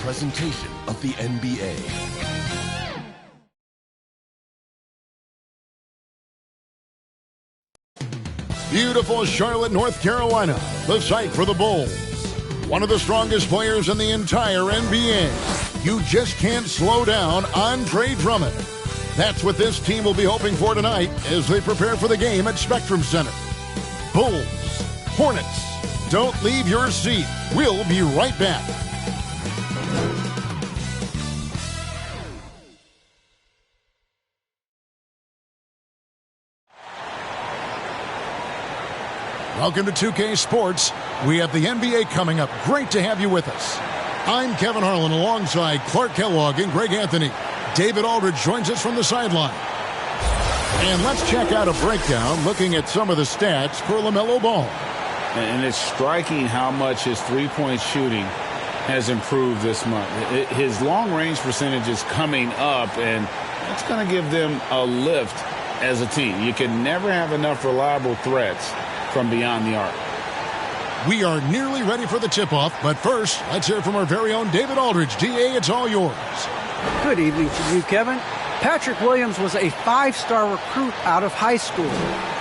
presentation of the NBA. Beautiful Charlotte, North Carolina, the site for the Bulls. One of the strongest players in the entire NBA. You just can't slow down Andre Drummond. That's what this team will be hoping for tonight as they prepare for the game at Spectrum Center. Bulls, Hornets, don't leave your seat. We'll be right back. Welcome to 2K Sports. We have the NBA coming up. Great to have you with us. I'm Kevin Harlan alongside Clark Kellogg and Greg Anthony. David Aldridge joins us from the sideline. And let's check out a breakdown looking at some of the stats for LaMelo Ball. And it's striking how much his three-point shooting has improved this month. His long-range percentage is coming up, and that's going to give them a lift as a team. You can never have enough reliable threats from beyond the arc. We are nearly ready for the tip-off, but first, let's hear from our very own David Aldridge. DA, it's all yours. Good evening to you, Kevin. Patrick Williams was a five-star recruit out of high school.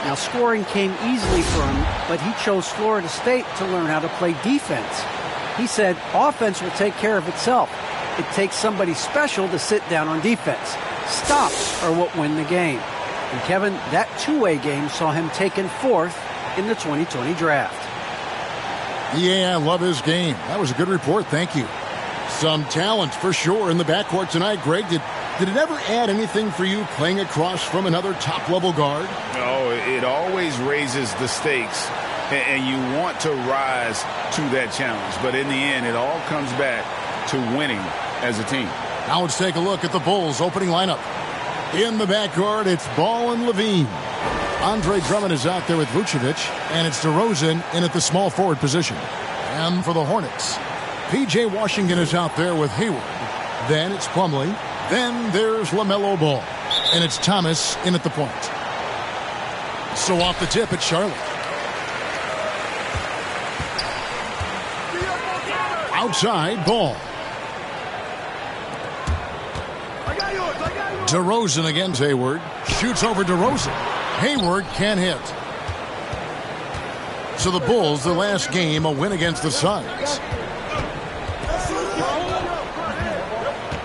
Now, scoring came easily for him, but he chose Florida State to learn how to play defense. He said, offense will take care of itself. It takes somebody special to sit down on defense. Stops are what win the game. And Kevin, that two-way game saw him taken fourth in the 2020 draft. Yeah, I love his game. That was a good report. Thank you. Some talent for sure in the backcourt tonight. Greg, did it ever add anything for you playing across from another top-level guard? No, it always raises the stakes, and you want to rise to that challenge. But in the end, it all comes back to winning as a team. Now let's take a look at the Bulls' opening lineup. In the backcourt, it's Ball and Levine. Andre Drummond is out there with Vucevic, and it's DeRozan in at the small forward position. And for the Hornets, P.J. Washington is out there with Hayward. Then it's Plumlee. Then there's LaMelo Ball. And it's Thomas in at the point. So off the tip, it's Charlotte. Outside, Ball. DeRozan against Hayward. Shoots over DeRozan. Hayward can't hit. So the Bulls, the last game, a win against the Suns.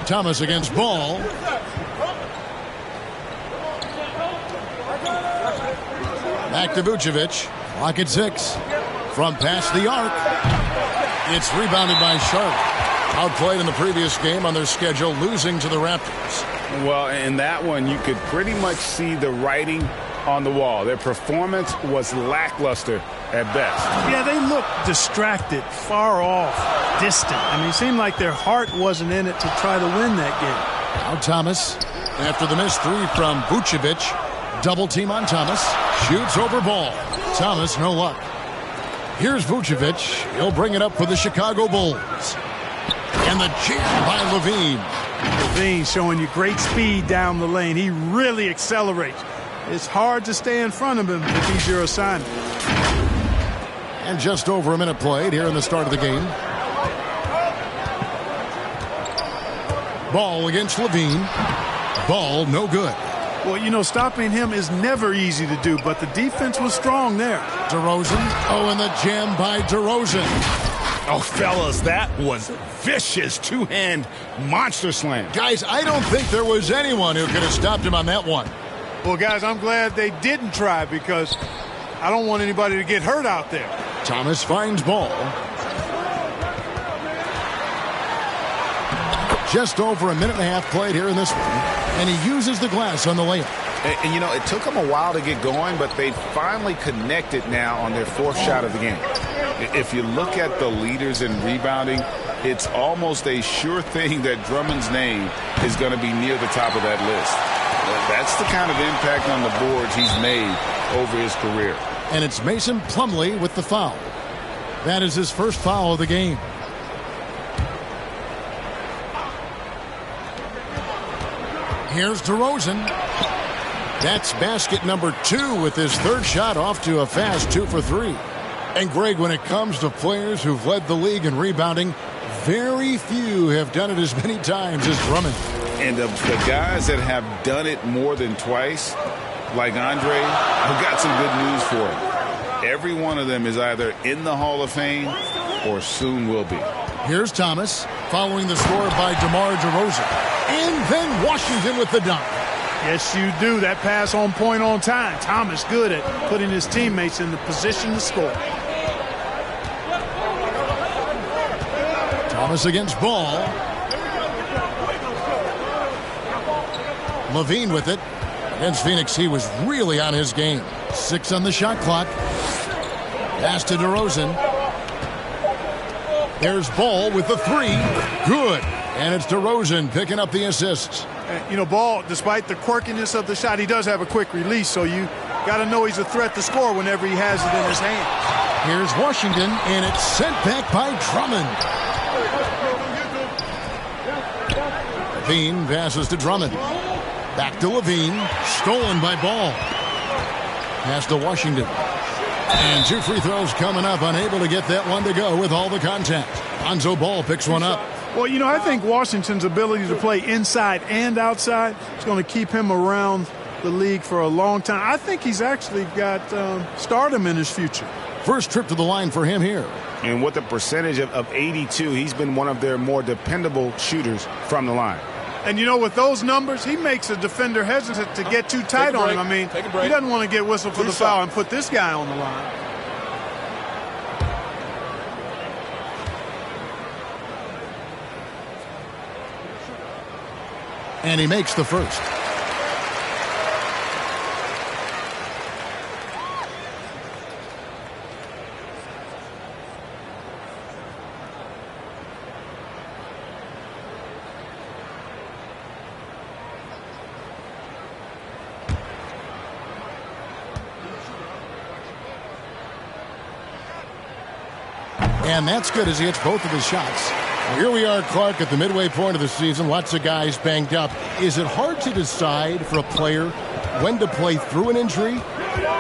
Thomas against Ball. Back to Vucevic. Clock at 6. From past the arc. It's rebounded by Charlotte. Outplayed in the previous game on their schedule, losing to the Raptors. Well, in that one, you could pretty much see the writing on the wall. Their performance was lackluster at best. Yeah, they looked distracted, far off, distant. I mean, it seemed like their heart wasn't in it to try to win that game. Now Thomas, after the missed three from Vucevic, double team on Thomas, shoots over Ball. Thomas, no luck. Here's Vucevic. He'll bring it up for the Chicago Bulls. And the jam by Levine. Levine showing you great speed down the lane. He really accelerates. It's hard to stay in front of him if he's your assignment. And just over a minute played here in the start of the game. Ball against Levine. Ball no good. Well, you know, stopping him is never easy to do, but the defense was strong there. DeRozan. Oh, and the jam by DeRozan. Oh, fellas, that was vicious two-hand monster slam. Guys, I don't think there was anyone who could have stopped him on that one. Well, guys, I'm glad they didn't try because I don't want anybody to get hurt out there. Thomas finds Ball. Just over a minute and a half played here in this one, and he uses the glass on the layup. And you know, it took them a while to get going, but they finally connected now on their fourth shot of the game. If you look at the leaders in rebounding, it's almost a sure thing that Drummond's name is going to be near the top of that list. That's the kind of impact on the boards he's made over his career. And it's Mason Plumlee with the foul. That is his first foul of the game. Here's DeRozan. That's basket number 2 with his third shot off to a fast 2 for 3. And Greg, when it comes to players who've led the league in rebounding, very few have done it as many times as Drummond. And the guys that have done it more than twice, like Andre, I've got some good news for him. Every one of them is either in the Hall of Fame or soon will be. Here's Thomas following the score by DeMar DeRozan. And then Washington with the dunk. Yes, you do. That pass on point on time. Thomas good at putting his teammates in the position to score. Thomas against Ball. Levine with it. Against Phoenix, he was really on his game. 6 on the shot clock. Pass to DeRozan. There's Ball with the 3. Good. And it's DeRozan picking up the assist. You know, Ball, despite the quirkiness of the shot, he does have a quick release, so you got to know he's a threat to score whenever he has it in his hand. Here's Washington, and it's sent back by Drummond. Levine passes to Drummond. Back to Levine. Stolen by Ball. Pass to Washington. And 2 free throws coming up. Unable to get that one to go with all the contact. Lonzo Ball picks one up. Well, you know, I think Washington's ability to play inside and outside is going to keep him around the league for a long time. I think he's actually got stardom in his future. First trip to the line for him here. And with a percentage of 82, he's been one of their more dependable shooters from the line. And, you know, with those numbers, he makes a defender hesitant to get too tight on him. I mean, he doesn't want to get whistled for the foul and put this guy on the line. And he makes the first. And that's good as he hits both of his shots. Well, here we are, Clark, at the midway point of the season. Lots of guys banged up. Is it hard to decide for a player when to play through an injury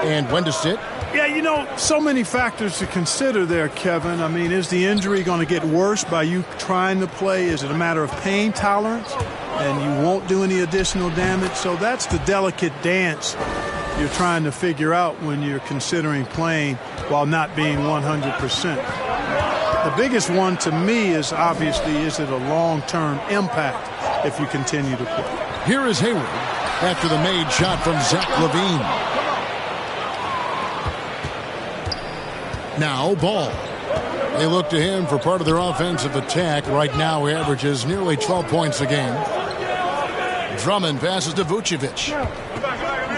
and when to sit? Yeah, you know, so many factors to consider there, Kevin. I mean, is the injury going to get worse by you trying to play? Is it a matter of pain tolerance and you won't do any additional damage? So that's the delicate dance you're trying to figure out when you're considering playing while not being 100%. The biggest one to me is obviously, is it a long-term impact if you continue to play? Here is Hayward after the made shot from Zach LaVine. Now Ball. They look to him for part of their offensive attack. Right now he averages nearly 12 points a game. Drummond passes to Vucevic.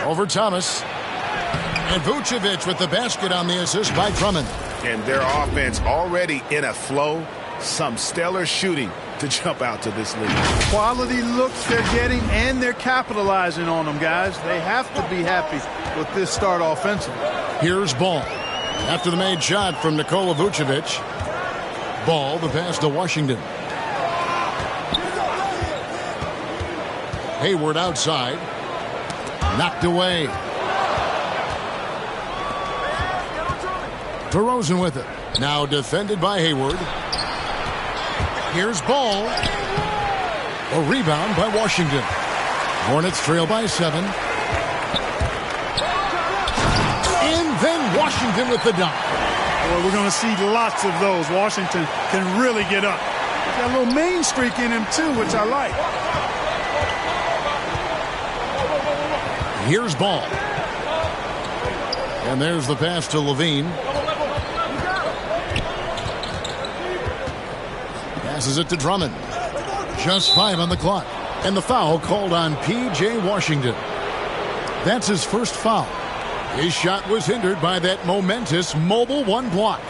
Over Thomas. And Vucevic with the basket on the assist by Drummond. And their offense already in a flow. Some stellar shooting to jump out to this league. Quality looks they're getting, and they're capitalizing on them, guys. They have to be happy with this start offensively. Here's Ball. After the made shot from Nikola Vucevic. Ball, the pass to Washington. Hayward outside. Knocked away. DeRozan with it. Now defended by Hayward. Here's Ball. A rebound by Washington. Hornets trail by 7. And then Washington with the dunk. Well, we're going to see lots of those. Washington can really get up. He's got a little mean streak in him, too, which I like. Here's Ball. And there's the pass to Levine. Passes it to Drummond. Just 5 on the clock. And the foul called on P.J. Washington. That's his first foul. His shot was hindered by that momentous mobile 1 block.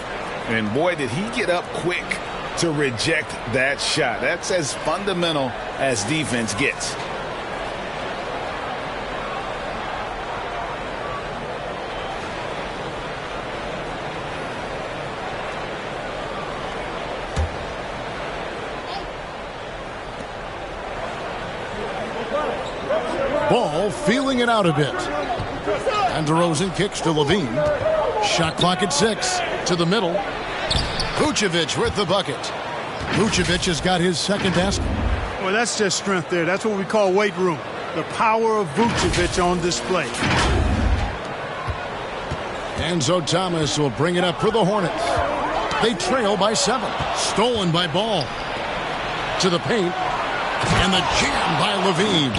And boy, did he get up quick to reject that shot. That's as fundamental as defense gets. Ball feeling it out a bit. And DeRozan kicks to Levine. Shot clock at 6. To the middle. Vucevic with the bucket. Vucevic has got his second basket. Well, that's just strength there. That's what we call weight room. The power of Vucevic on display. Enzo Thomas will bring it up for the Hornets. They trail by 7. Stolen by Ball. To the paint. And the jam by Levine.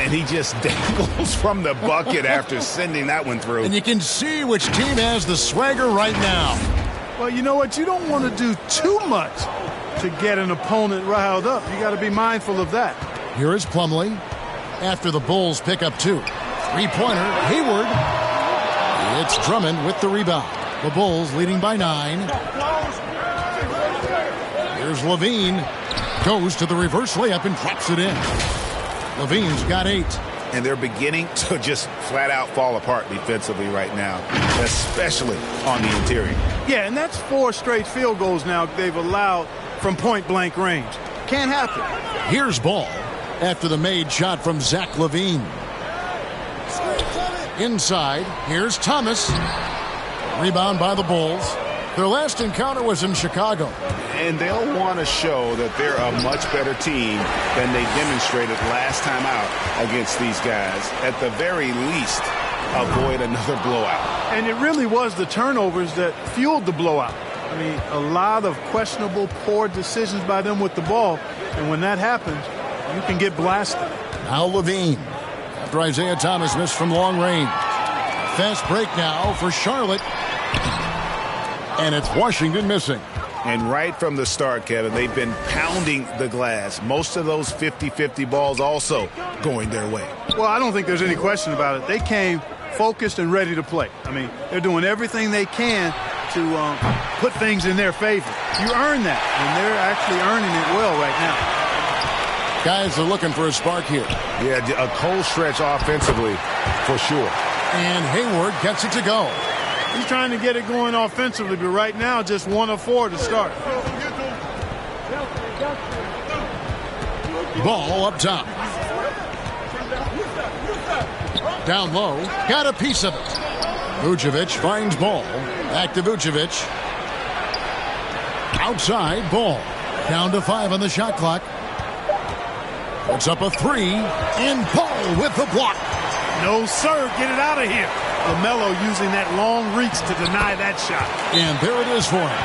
And he just dangles from the bucket after sending that one through. And you can see which team has the swagger right now. Well, you know what? You don't want to do too much to get an opponent riled up. You got to be mindful of that. Here is Plumlee after the Bulls pick up 2. Three-pointer, Hayward. It's Drummond with the rebound. The Bulls leading by 9. Here's Levine. Goes to the reverse layup and drops it in. Levine's got 8. And they're beginning to just flat out fall apart defensively right now, especially on the interior. Yeah, and that's 4 straight field goals now they've allowed from point-blank range. Can't happen. Here's Ball after the made shot from Zach LaVine. Inside, here's Thomas. Rebound by the Bulls. Their last encounter was in Chicago. And they'll want to show that they're a much better team than they demonstrated last time out against these guys. At the very least, avoid another blowout. And it really was the turnovers that fueled the blowout. I mean, a lot of questionable, poor decisions by them with the ball. And when that happens, you can get blasted. Now Levine. After Isaiah Thomas missed from long range. Fast break now for Charlotte. And it's Washington missing. And right from the start, Kevin, they've been pounding the glass. Most of those 50-50 balls also going their way. Well, I don't think there's any question about it. They came focused and ready to play. I mean, they're doing everything they can to put things in their favor. You earn that, and they're actually earning it well right now. Guys are looking for a spark here. Yeah, a cold stretch offensively for sure. And Hayward gets it to go. He's trying to get it going offensively, but right now just 1 of 4 to start. Ball up top. Down low. Got a piece of it. Vucevic finds Ball. Back to Vucevic. Outside, Ball. Down to 5 on the shot clock. Puts up a 3. And Ball with the block. No, sir. Get it out of here. LaMelo using that long reach to deny that shot. And there it is for him.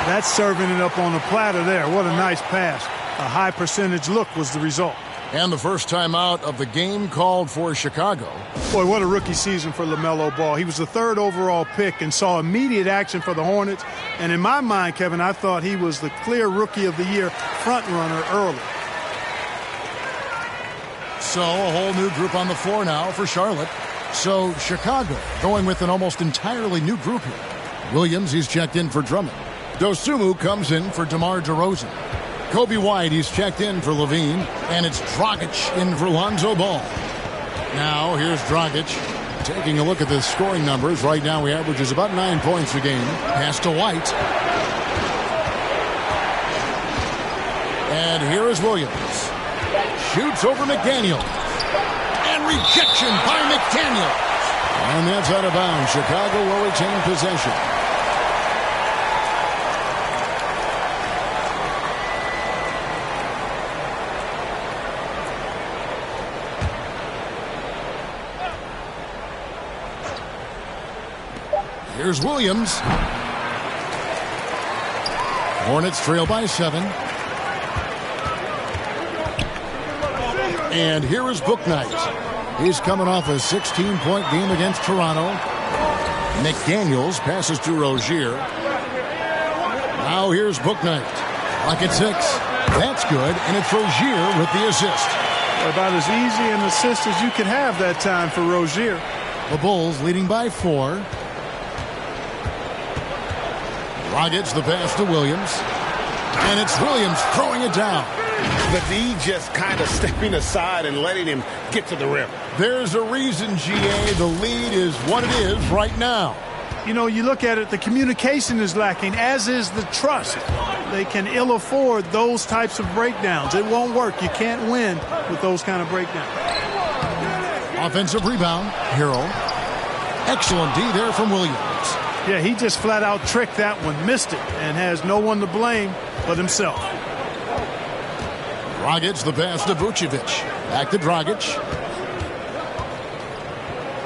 That's serving it up on a platter there. What a nice pass. A high percentage look was the result. And the first time out of the game called for Chicago. Boy, what a rookie season for LaMelo Ball. He was the 3rd overall pick and saw immediate action for the Hornets. And in my mind, Kevin, I thought he was the clear Rookie of the Year front runner early. So a whole new group on the floor now for Charlotte. So Chicago going with an almost entirely new group here. Williams, he's checked in for Drummond. Dosunmu comes in for DeMar DeRozan. Kobe White, he's checked in for Levine. And it's Dragic in for Lonzo Ball. Now here's Dragic. Taking a look at the scoring numbers. Right now he averages about 9 points a game. Pass to White. And here is Williams. Shoots over McDaniel. And rejection by McDaniel. And that's out of bounds. Chicago will retain possession. Here's Williams. Hornets trail by 7. And here is Bouknight. He's coming off a 16-point game against Toronto. McDaniels passes to Rozier. Now here's Bouknight. Clock at 6. That's good, and it's Rozier with the assist. About as easy an assist as you could have that time for Rozier. The Bulls leading by 4. Dragic the pass to Williams. And it's Williams throwing it down. The D just kind of stepping aside and letting him get to the rim. There's a reason, GA. The lead is what it is right now. You know, you look at it, the communication is lacking, as is the trust. They can ill afford those types of breakdowns. It won't work. You can't win with those kind of breakdowns. Offensive rebound, Harrell. Excellent D there from Williams. Yeah, he just flat out tricked that one, missed it, and has no one to blame but himself. Dragic, the pass to Vucevic. Back to Dragic.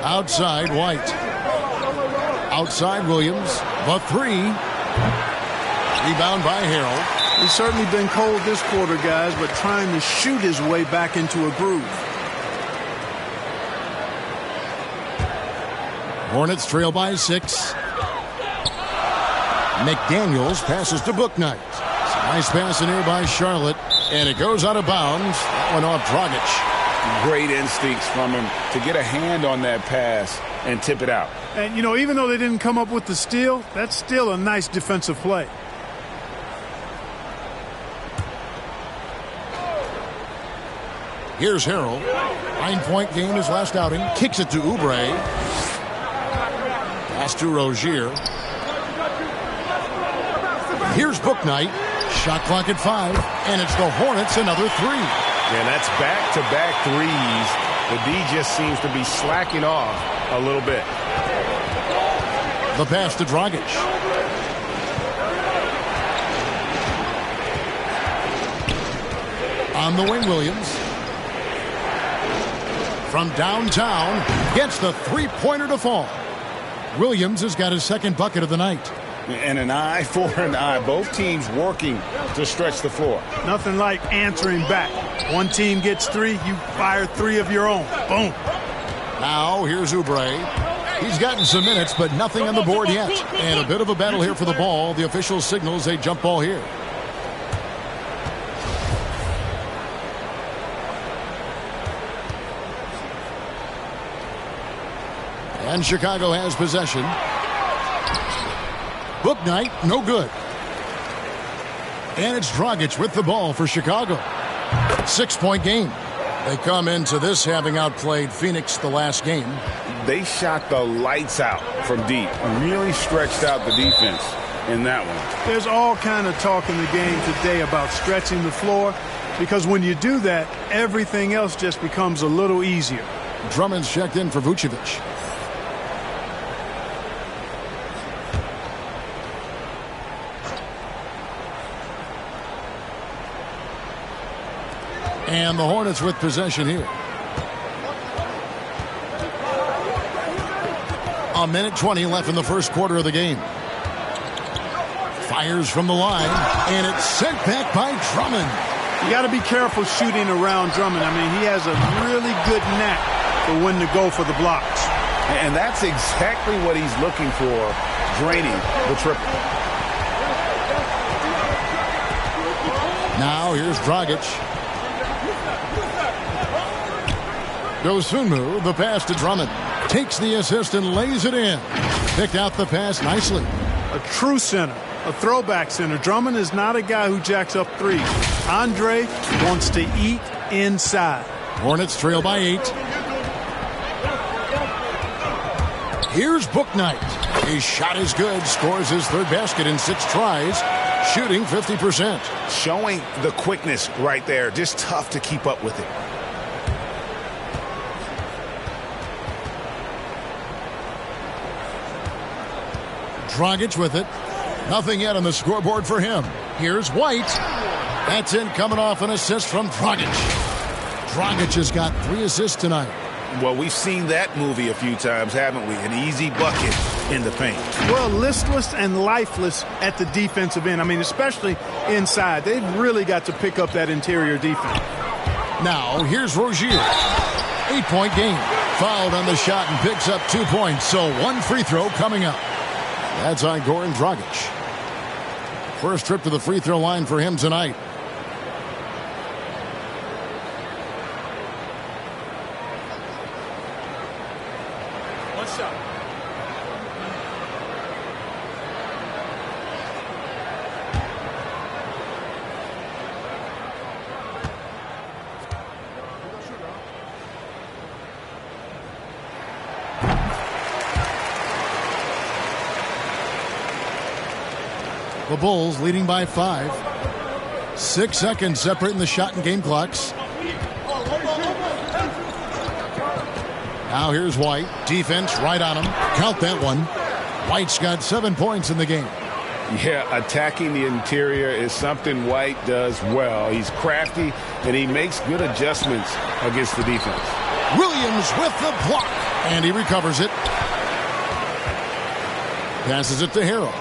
Outside White. Outside Williams. The three. Rebound by Harrell. He's certainly been cold this quarter, guys, but trying to shoot his way back into a groove. Hornets trail by 6. McDaniels passes to Bouknight. Nice pass in here by Charlotte, and it goes out of bounds. That one off Dragic. Great instincts from him to get a hand on that pass and tip it out. And, you know, even though they didn't come up with the steal, that's still a nice defensive play. Here's Harrell. 9-point game his last outing. Kicks it to Oubre. Pass to Rozier. Here's Bouknight. Shot clock at 5, and it's the Hornets another 3. Yeah, that's back-to-back threes. The D just seems to be slacking off a little bit. The pass to Dragic. On the wing, Williams. From downtown, gets the three-pointer to fall. Williams has got his second bucket of the night. And an eye for an eye. Both teams working to stretch the floor. Nothing like answering back. One team gets 3, you fire 3 of your own. Boom. Now here's Oubre. He's gotten some minutes, but nothing on the board yet. And a bit of a battle here for the ball. The official signals a jump ball here. And Chicago has possession. Bouknight, no good. And it's Dragic with the ball for Chicago. 6-point game. They come into this having outplayed Phoenix the last game. They shot the lights out from deep. Really stretched out the defense in that one. There's all kind of talk in the game today about stretching the floor, because when you do that, everything else just becomes a little easier. Drummond's checked in for Vucevic. And the Hornets with possession here. 1:20 left in the first quarter of the game. Fires from the line, and it's sent back by Drummond. You got to be careful shooting around Drummond. I mean, he has a really good knack for when to go for the blocks. And that's exactly what he's looking for, draining the triple. Now here's Dragic. Dosunmu, the pass to Drummond. Takes the assist and lays it in. Picked out the pass nicely. A true center, a throwback center. Drummond is not a guy who jacks up threes. Andre wants to eat inside. Hornets trail by 8. Here's Bouknight. His shot is good. Scores his third basket in 6 tries. Shooting 50%. Showing the quickness right there. Just tough to keep up with it. Dragic with it. Nothing yet on the scoreboard for him. Here's White. That's in, coming off an assist from Dragic. Dragic has got 3 assists tonight. Well, we've seen that movie a few times, haven't we? An easy bucket in the paint. Well, listless and lifeless at the defensive end. I mean, especially inside. They've really got to pick up that interior defense. Now, here's Rozier. 8-point game. Fouled on the shot and picks up 2 points. So 1 free throw coming up. That's on Goran Dragic. First trip to the free throw line for him tonight. What's up? The Bulls leading by 5. 6 seconds separating the shot and game clocks. Now here's White. Defense right on him. Count that one. White's got 7 points in the game. Yeah, attacking the interior is something White does well. He's crafty, and he makes good adjustments against the defense. Williams with the block, and he recovers it. Passes it to Harrell.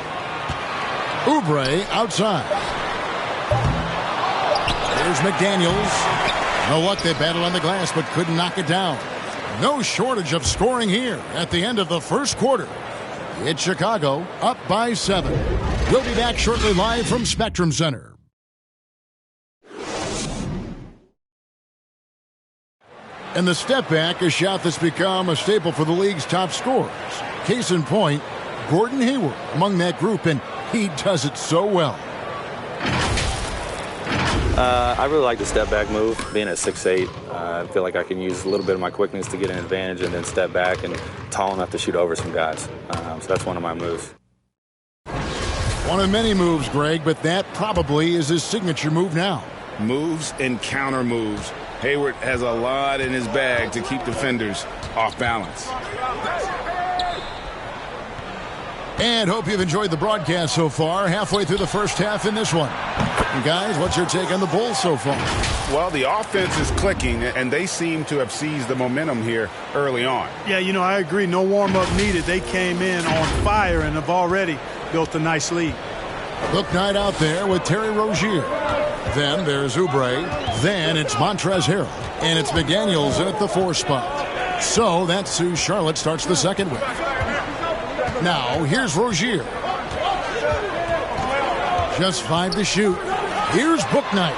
Oubre outside. Here's McDaniels. You know what? They battled on the glass, but couldn't knock it down. No shortage of scoring here at the end of the first quarter. It's Chicago up by 7. We'll be back shortly live from Spectrum Center. And the step back, a shot that's become a staple for the league's top scorers. Case in point, Gordon Hayward among that group, and he does it so well. I really like the step back move. Being at 6'8", I feel like I can use a little bit of my quickness to get an advantage and then step back and tall enough to shoot over some guys. So that's one of my moves. One of many moves, Greg, but that probably is his signature move now. Moves and counter moves. Hayward has a lot in his bag to keep defenders off balance. And hope you've enjoyed the broadcast so far. Halfway through the first half in this one. And guys, what's your take on the Bulls so far? Well, the offense is clicking, and they seem to have seized the momentum here early on. Yeah, you know, I agree. No warm-up needed. They came in on fire and have already built a nice lead. Book night out there with Terry Rozier. Then there's Oubre. Then it's Montrezl Harrell. And it's McDaniels in at the 4 spot. So that's who Charlotte starts the second with. Now, here's Rozier. Just 5 to shoot. Here's Bouknight.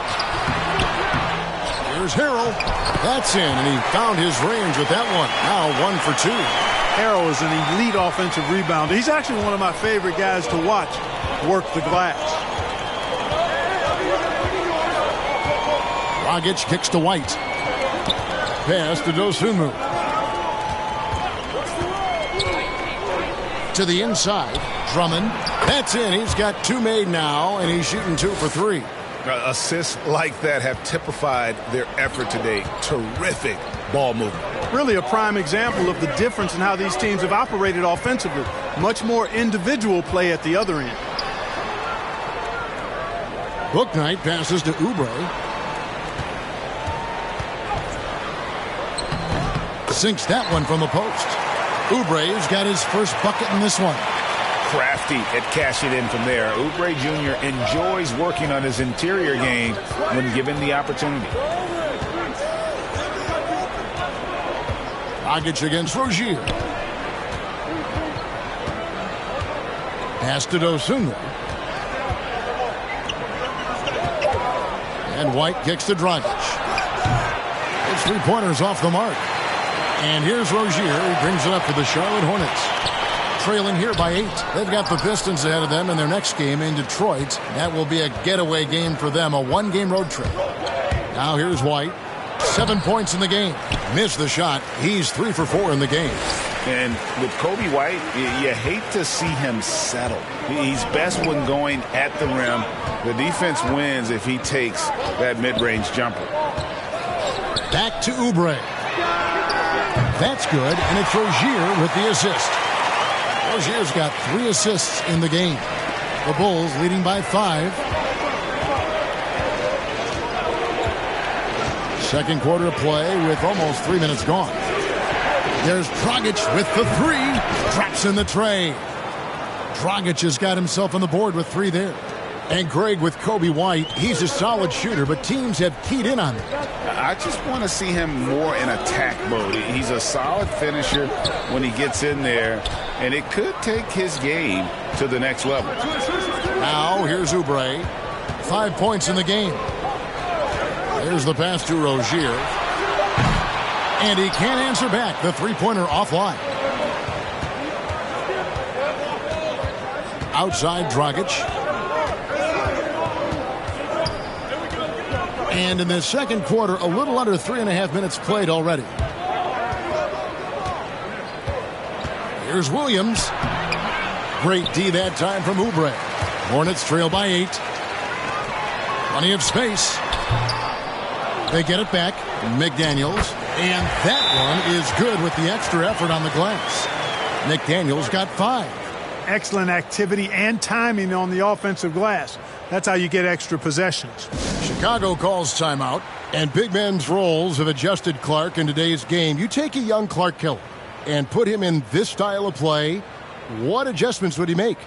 Here's Harrell. That's in, and he found his range with that one. Now 1 for 2. Harrell is an elite offensive rebounder. He's actually one of my favorite guys to watch work the glass. Dragic kicks to White. Pass to Dosunmu. To the inside, Drummond. That's in. He's got 2 made now, and he's shooting 2 for 3. Assists like that have typified their effort today. Terrific ball movement. Really a prime example of the difference in how these teams have operated offensively. Much more individual play at the other end. Bouknight passes to Oubre. Sinks that one from the post. Oubre's got his first bucket in this one. Crafty at cashing in from there. Oubre Jr. enjoys working on his interior game when given the opportunity. Dragic against Rozier. Pass to Dosunmu. And White kicks to Dragic. It's 3-pointers off the mark. And here's Rozier. He brings it up for the Charlotte Hornets. Trailing here by 8. They've got the Pistons ahead of them in their next game in Detroit. That will be a getaway game for them, a 1-game road trip. Now here's White. 7 points in the game. Missed the shot. He's 3 for 4 in the game. And with Kobe White, you hate to see him settle. He's best when going at the rim. The defense wins if he takes that mid-range jumper. Back to Oubre. That's good, and it's Rozier with the assist. Rozier's got 3 assists in the game. The Bulls leading by 5. Second quarter of play with almost 3 minutes gone. There's Dragic with the 3. Drops in the tray. Dragic has got himself on the board with 3 there. And Greg, with Kobe White, he's a solid shooter, but teams have keyed in on him. I just want to see him more in attack mode. He's a solid finisher when he gets in there, and it could take his game to the next level. Now, here's Oubre. 5 points in the game. There's the pass to Rozier. And he can't answer back. The 3-pointer offline. Outside Dragic. And in the second quarter, a little under 3.5 minutes played already. Here's Williams. Great D that time from Oubre. Hornets trail by 8. Plenty of space. They get it back. McDaniels. And that one is good with the extra effort on the glass. McDaniels got 5. excellent activity and timing on the offensive glass. That's how you get extra possessions. Chicago calls timeout, and big men's roles have adjusted Clark in today's game. You take a young Clark Keller and put him in this style of play, what adjustments would he make?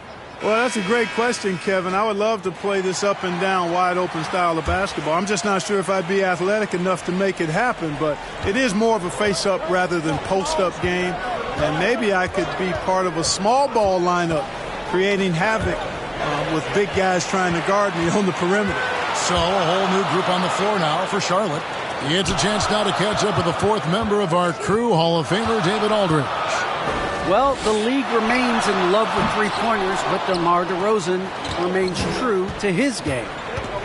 Well, that's a great question, Kevin. I would love to play this up and down, wide open style of basketball. I'm just not sure if I'd be athletic enough to make it happen, but it is more of a face-up rather than post-up game. And maybe I could be part of a small ball lineup, creating havoc with big guys trying to guard me on the perimeter. So a whole new group on the floor now for Charlotte. He gets a chance now to catch up with the fourth member of our crew, Hall of Famer David Aldridge. Well, the league remains in love with three-pointers, but DeMar DeRozan remains true to his game.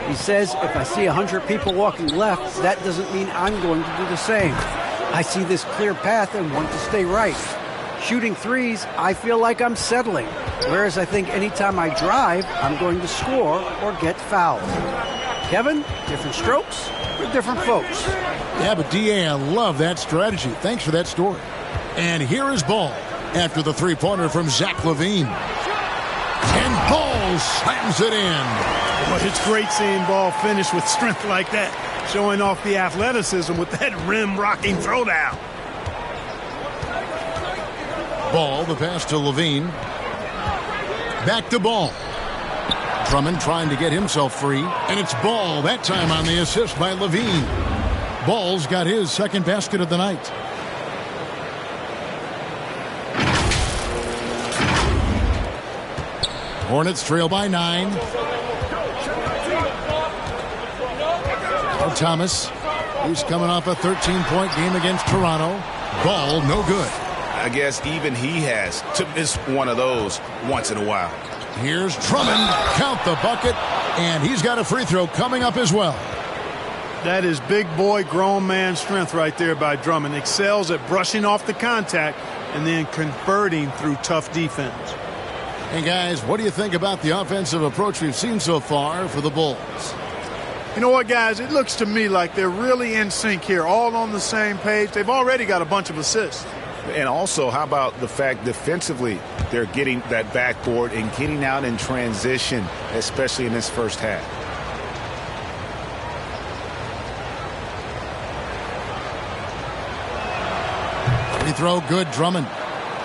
He says, if I see 100 people walking left, that doesn't mean I'm going to do the same. I see this clear path and want to stay right. Shooting threes, I feel like I'm settling, whereas I think anytime I drive, I'm going to score or get fouled. Kevin, different strokes for different folks. Yeah, but D.A., I love that strategy. Thanks for that story. And here is Ball after the three-pointer from Zach LaVine. And Ball slams it in. But it's great seeing Ball finish with strength like that, showing off the athleticism with that rim-rocking throwdown. Ball, the pass to LaVine. Back to Ball. Drummond trying to get himself free. And it's Ball, that time on the assist by LaVine. Ball's got his second basket of the night. Hornets trail by 9. Thomas, who's coming off a 13-point game against Toronto. Ball, no good. I guess even he has to miss one of those once in a while. Here's Drummond. Count the bucket. And he's got a free throw coming up as well. That is big boy, grown man strength right there by Drummond. Excels at brushing off the contact and then converting through tough defense. And guys, what do you think about the offensive approach we've seen so far for the Bulls? You know what, guys? It looks to me like they're really in sync here, all on the same page. They've already got a bunch of assists. And also, how about the fact defensively they're getting that backboard and getting out in transition, especially in this first half. Free throw good, Drummond.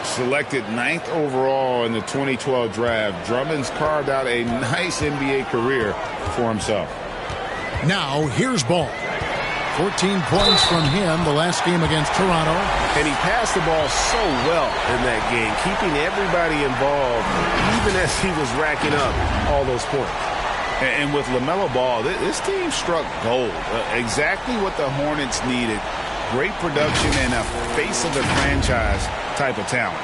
Selected 9th overall in the 2012 draft, Drummond's carved out a nice NBA career for himself. Now, here's Ball. 14 points from him the last game against Toronto. And he passed the ball so well in that game, keeping everybody involved, even as he was racking up all those points. And with LaMelo Ball, this team struck gold. Exactly what the Hornets needed. Great production and a face of the franchise type of talent.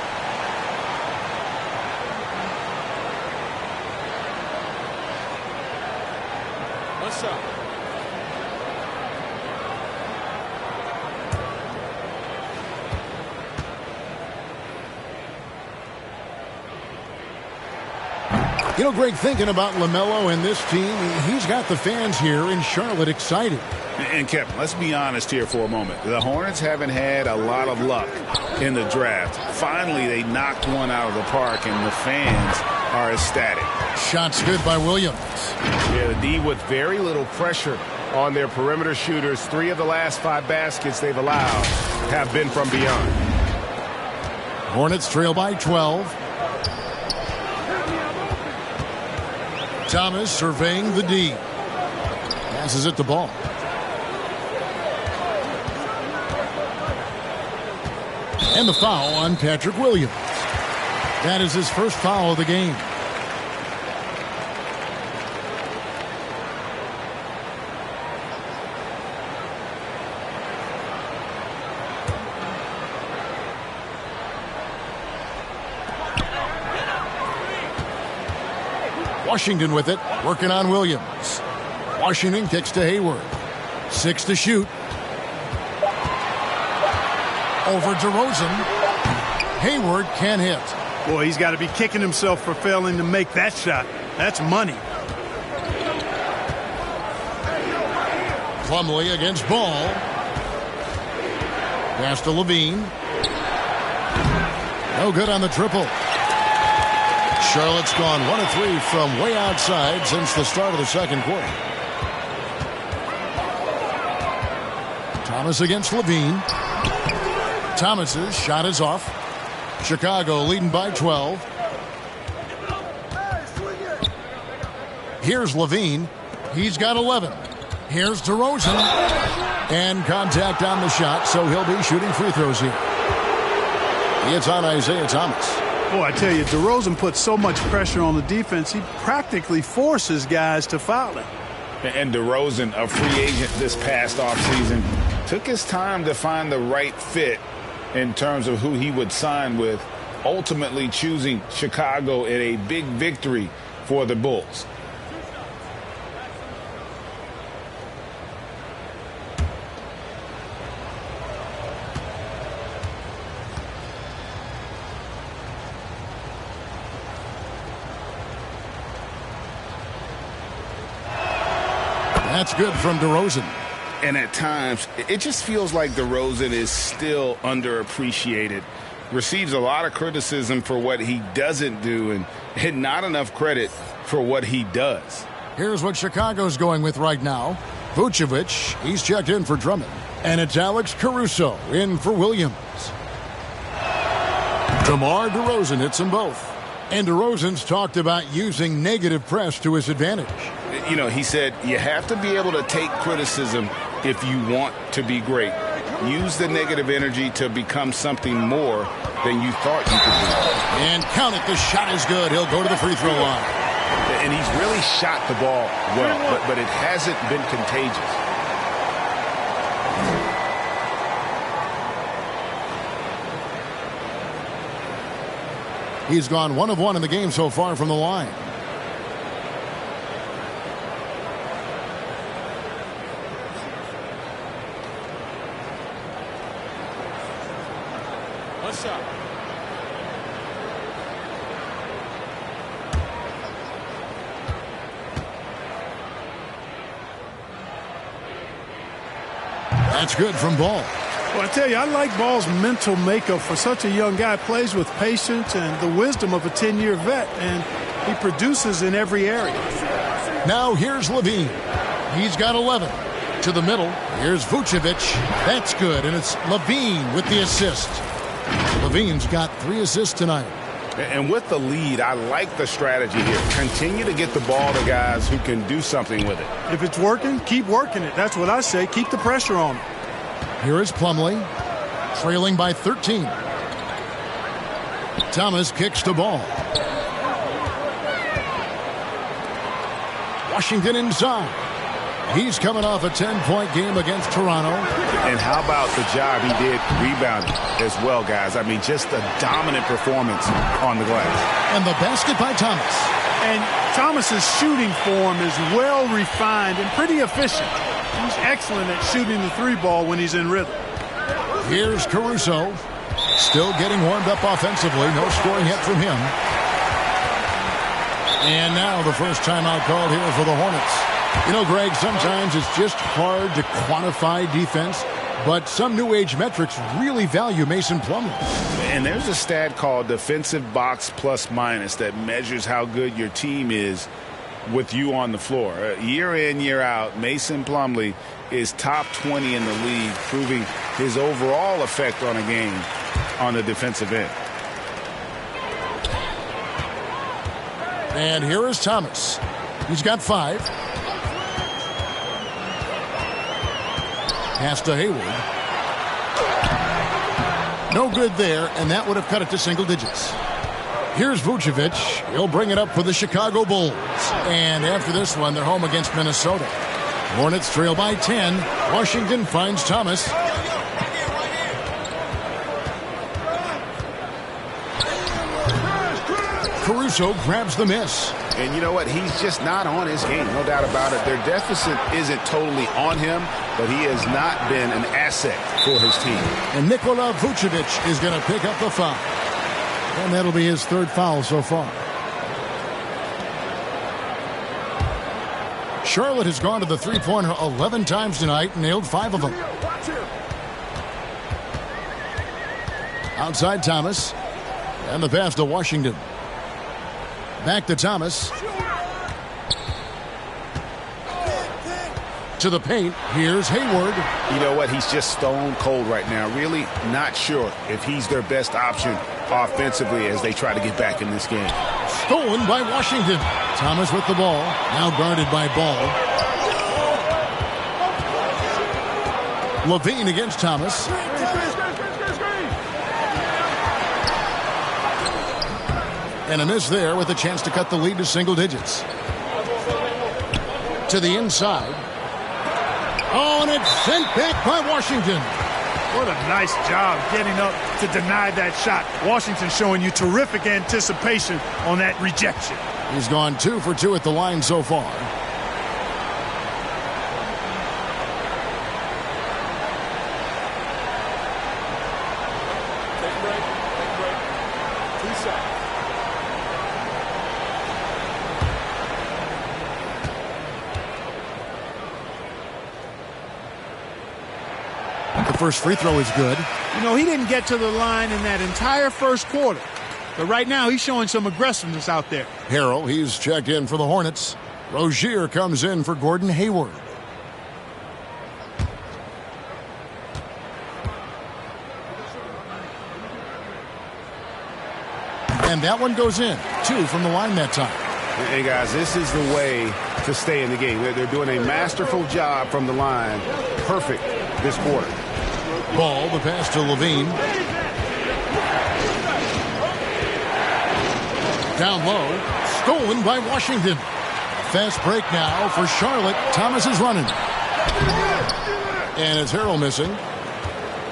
What's up? You know, Greg, thinking about LaMelo and this team, he's got the fans here in Charlotte excited. And Kevin, let's be honest here for a moment. The Hornets haven't had a lot of luck in the draft. Finally, they knocked one out of the park, and the fans are ecstatic. Shots good by Williams. Yeah, the D with very little pressure on their perimeter shooters. 3 of the last 5 baskets they've allowed have been from beyond. Hornets trail by 12. Thomas surveying the D. Passes it to Ball. And the foul on Patrick Williams. That is his first foul of the game. Washington with it, working on Williams. Washington kicks to Hayward. 6 to shoot. Over DeRozan. Hayward can't hit. Boy, he's got to be kicking himself for failing to make that shot. That's money. Plumlee against Ball. Pass to LaVine. No good on the triple. Charlotte's gone 1 of 3 from way outside since the start of the second quarter. Thomas against Levine. Thomas's shot is off. Chicago leading by 12. Here's Levine. He's got 11. Here's DeRozan. And contact on the shot, so he'll be shooting free throws here. It's on Isaiah Thomas. Boy, I tell you, DeRozan puts so much pressure on the defense, he practically forces guys to foul him. And DeRozan, a free agent this past offseason, took his time to find the right fit in terms of who he would sign with, ultimately choosing Chicago in a big victory for the Bulls. That's good from DeRozan. And at times, it just feels like DeRozan is still underappreciated. Receives a lot of criticism for what he doesn't do and not enough credit for what he does. Here's what Chicago's going with right now. Vucevic, he's checked in for Drummond. And it's Alex Caruso in for Williams. DeMar DeRozan hits them both. And DeRozan's talked about using negative press to his advantage. You know, he said you have to be able to take criticism if you want to be great. Use the negative energy to become something more than you thought you could be. And count it, the shot is good. He'll go to the free throw line. And he's really shot the ball well, but it hasn't been contagious. He's gone 1 of 1 in the game so far from the line. What's up? That's good from Ball. Well, I tell you, I like Ball's mental makeup for such a young guy. Plays with patience and the wisdom of a 10-year vet, and he produces in every area. Now here's Levine. He's got 11. To the middle, here's Vucevic. That's good, and it's Levine with the assist. Levine's got 3 assists tonight. And with the lead, I like the strategy here. Continue to get the ball to guys who can do something with it. If it's working, keep working it. That's what I say. Keep the pressure on him. Here is Plumlee, trailing by 13. Thomas kicks the ball. Washington inside. He's coming off a 10-point game against Toronto. And how about the job he did rebounding as well, guys? I mean, just a dominant performance on the glass. And the basket by Thomas. And Thomas's shooting form is well refined and pretty efficient. He's excellent at shooting the 3-ball when he's in rhythm. Here's Caruso. Still getting warmed up offensively. No scoring yet from him. And now the first timeout called here for the Hornets. You know, Greg, sometimes it's just hard to quantify defense, but some new age metrics really value Mason Plumlee. And there's a stat called defensive box plus minus that measures how good your team is with you on the floor. Year in, year out, Mason Plumlee is top 20 in the league, proving his overall effect on a game on the defensive end. And here is Thomas. He's got 5. Pass to Hayward. No good there, and that would have cut it to single digits. Here's Vucevic. He'll bring it up for the Chicago Bulls. And after this one, they're home against Minnesota. Hornets trail by 10. Washington finds Thomas. Caruso grabs the miss. And you know what? He's just not on his game, no doubt about it. Their deficit isn't totally on him, but he has not been an asset for his team. And Nikola Vucevic is going to pick up the foul. And that'll be his 3rd foul so far. Charlotte has gone to the three-pointer 11 times tonight and nailed 5 of them. Outside Thomas. And the pass to Washington. Back to Thomas. To the paint. Here's Hayward. You know what? He's just stone cold right now. Really not sure if he's their best option offensively as they try to get back in this game. Stolen by Washington. Thomas with the ball. Now guarded by Ball. Levine against Thomas. And a miss there with a chance to cut the lead to single digits. To the inside. Oh, and it's sent back by Washington. What a nice job getting up to deny that shot. Washington showing you terrific anticipation on that rejection. He's gone 2 for 2 at the line so far. Take a break. 2 seconds. The first free throw is good. You know, he didn't get to the line in that entire first quarter. But right now, he's showing some aggressiveness out there. Harrell, he's checked in for the Hornets. Rozier comes in for Gordon Hayward. And that one goes in. 2 from the line that time. Hey, guys, this is the way to stay in the game. They're doing a masterful job from the line. Perfect this quarter. Ball, the pass to Levine. Down low. Stolen by Washington. Fast break now for Charlotte. Thomas is running. And it's Harrell missing.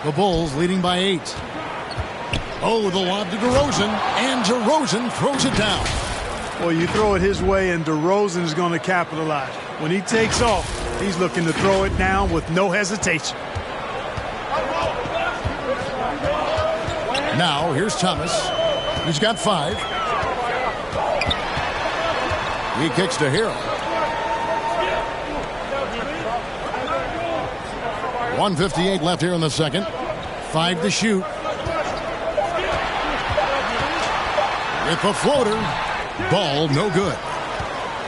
The Bulls leading by 8. Oh, the lob to DeRozan. And DeRozan throws it down. Well, you throw it his way, and DeRozan is going to capitalize. When he takes off, he's looking to throw it down with no hesitation. Now, here's Thomas. He's got 5. He kicks to Harrell. 1:58 left here in the second. 5 to shoot. With the floater. Ball, no good.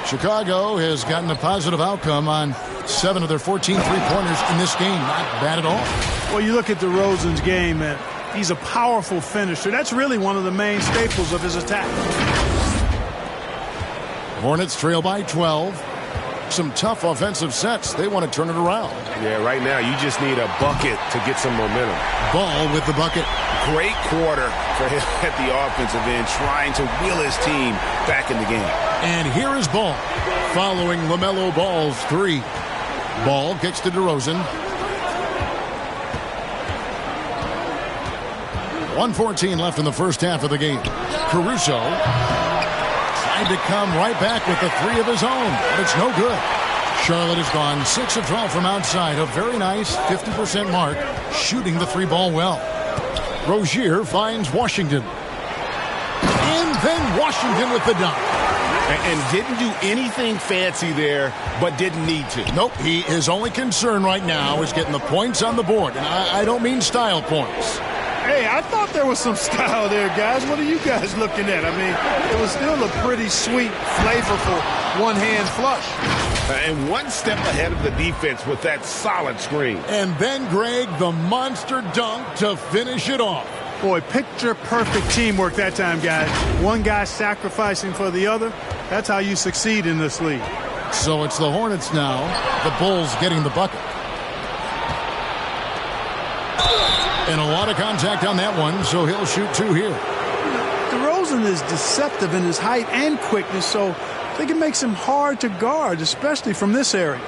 Chicago has gotten a positive outcome on 7 of their 14 three-pointers in this game. Not bad at all. Well, you look at DeRozan's game, and he's a powerful finisher. That's really one of the main staples of his attack. Hornets trail by 12. Some tough offensive sets. They want to turn it around. Yeah, right now you just need a bucket to get some momentum. Ball with the bucket. Great quarter for him at the offensive end, trying to wheel his team back in the game. And here is Ball, following LaMelo Ball's 3. Ball kicks to DeRozan. 1:14 left in the first half of the game. Caruso tried to come right back with the 3 of his own, but it's no good. Charlotte has gone 6 of 12 from outside, a very nice 50% mark, shooting the 3 ball well. Rozier finds Washington. And then Washington with the dunk. And didn't do anything fancy there, but didn't need to. Nope, his only concern right now is getting the points on the board. And I don't mean style points. Hey, I thought there was some style there, guys. What are you guys looking at? I mean, it was still a pretty sweet, flavorful one-hand flush. And one step ahead of the defense with that solid screen. And then, Greg, the monster dunk to finish it off. Boy, picture-perfect teamwork that time, guys. One guy sacrificing for the other. That's how you succeed in this league. So it's the Hornets now. The Bulls getting the bucket. And a lot of contact on that one, so he'll shoot 2 here. DeRozan is deceptive in his height and quickness, so I think it makes him hard to guard, especially from this area.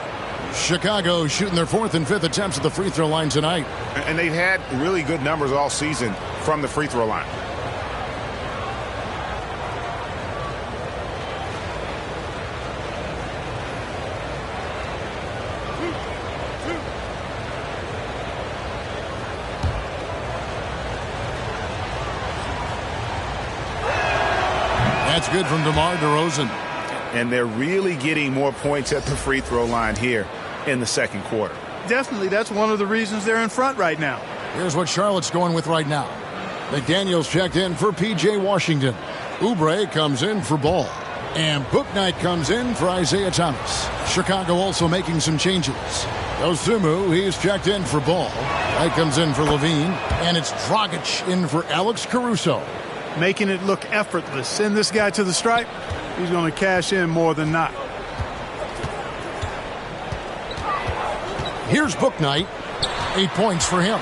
Chicago shooting their 4th and 5th attempts at the free throw line tonight. And they've had really good numbers all season from the free throw line. That's good from DeMar DeRozan. And they're really getting more points at the free throw line here in the second quarter. Definitely, that's one of the reasons they're in front right now. Here's what Charlotte's going with right now. McDaniels checked in for P.J. Washington. Oubre comes in for Ball. And Bouknight comes in for Isaiah Thomas. Chicago also making some changes. Osumu, he's checked in for Ball. White comes in for Levine. And it's Dragic in for Alex Caruso. Making it look effortless. Send this guy to the stripe. He's going to cash in more than not. Here's Bouknight. 8 points for him.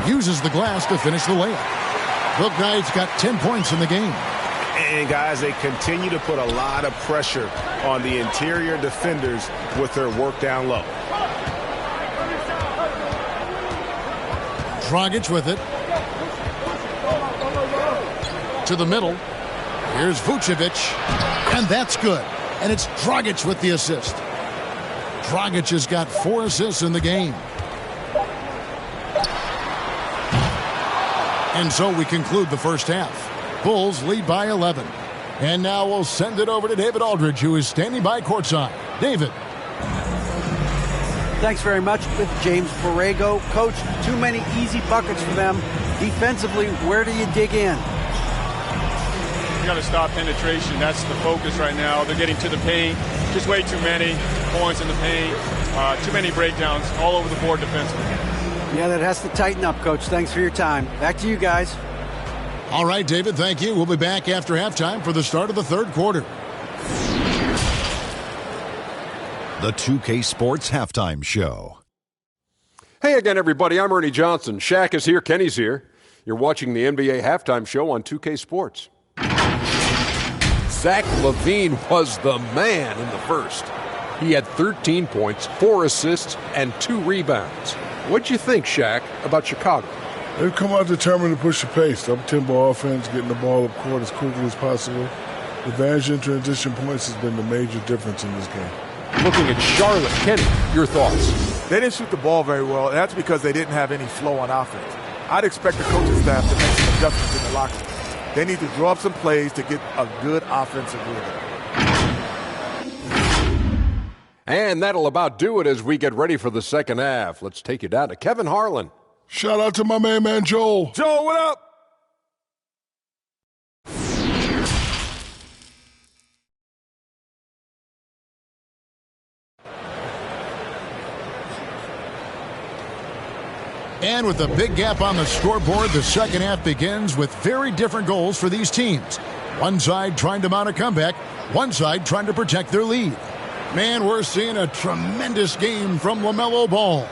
Uses the glass to finish the layup. Bouknight's got 10 points in the game. And, guys, they continue to put a lot of pressure on the interior defenders with their work down low. Dragic with it. To the middle. Here's Vucevic. And that's good. And it's Dragic with the assist. Dragic has got 4 assists in the game. And so we conclude the first half. Bulls lead by 11. And now we'll send it over to David Aldridge, who is standing by courtside. David. Thanks very much with James Borrego. Coach, too many easy buckets for them. Defensively, where do you dig in? You got to stop penetration. That's the focus right now. They're getting to the paint. Just way too many points in the paint. Too many breakdowns all over the board defensively. Yeah, that has to tighten up, Coach. Thanks for your time. Back to you guys. All right, David, thank you. We'll be back after halftime for the start of the third quarter. The 2K Sports Halftime Show. Hey again, everybody. I'm Ernie Johnson. Shaq is here. Kenny's here. You're watching the NBA Halftime Show on 2K Sports. Zach LaVine was the man in the first. He had 13 points, 4 assists, and 2 rebounds. What'd you think, Shaq, about Chicago? They've come out determined to push the pace. Up-tempo offense, getting the ball up court as quickly as possible. Advantage in transition points has been the major difference in this game. Looking at Charlotte, Kenny, your thoughts? They didn't shoot the ball very well, and that's because they didn't have any flow on offense. I'd expect the coaching staff to make some adjustments in the locker room. They need to draw up some plays to get a good offensive rhythm. And that'll about do it as we get ready for the second half. Let's take you down to Kevin Harlan. Shout out to my man Joel. Joel, what up? And with a big gap on the scoreboard, the second half begins with very different goals for these teams. One side trying to mount a comeback, one side trying to protect their lead. Man, we're seeing a tremendous game from LaMelo Ball.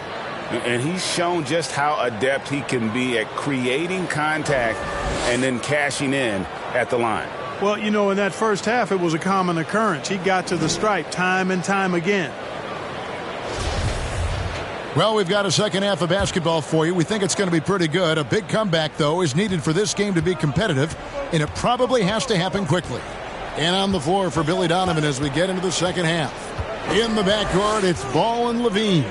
And he's shown just how adept he can be at creating contact and then cashing in at the line. Well, you know, in that first half, it was a common occurrence. He got to the stripe time and time again. Well, we've got a second half of basketball for you. We think it's going to be pretty good. A big comeback, though, is needed for this game to be competitive, and it probably has to happen quickly. And on the floor for Billy Donovan as we get into the second half. In the backcourt, it's Ball and Levine.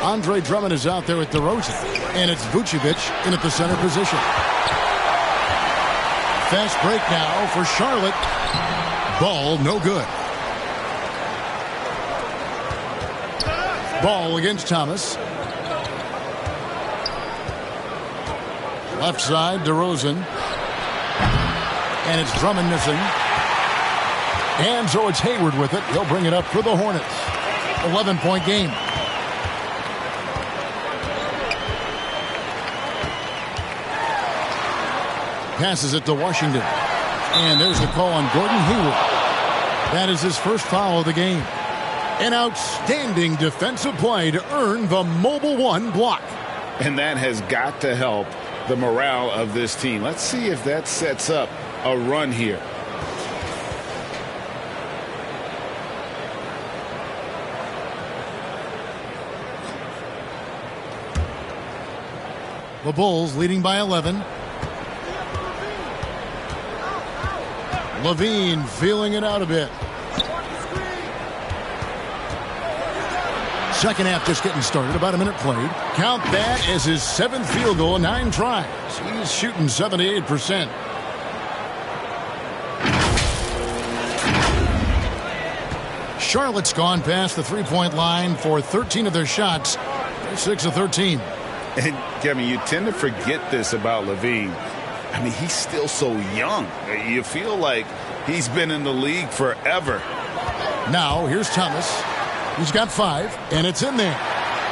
Andre Drummond is out there with DeRozan, and it's Vucevic in at the center position. Fast break now for Charlotte. Ball, no good. Ball against Thomas. Left side, DeRozan. And it's Drummond missing. And so it's Hayward with it. He'll bring it up for the Hornets. 11-point game. Passes it to Washington. And there's the call on Gordon Hayward. That is his first foul of the game. An outstanding defensive play to earn the Mobile One block. And that has got to help the morale of this team. Let's see if that sets up a run here. The Bulls leading by 11. Levine feeling it out a bit. Second half just getting started. About a minute played. Count that as his 7th field goal, 9 tries. He's shooting 78%. Charlotte's gone past the three-point line for 13 of their shots. They're 6 of 13. And, Kevin, you tend to forget this about Levine. I mean, he's still so young. You feel like He's been in the league forever. Now, here's Thomas. He's got 5, and it's in there.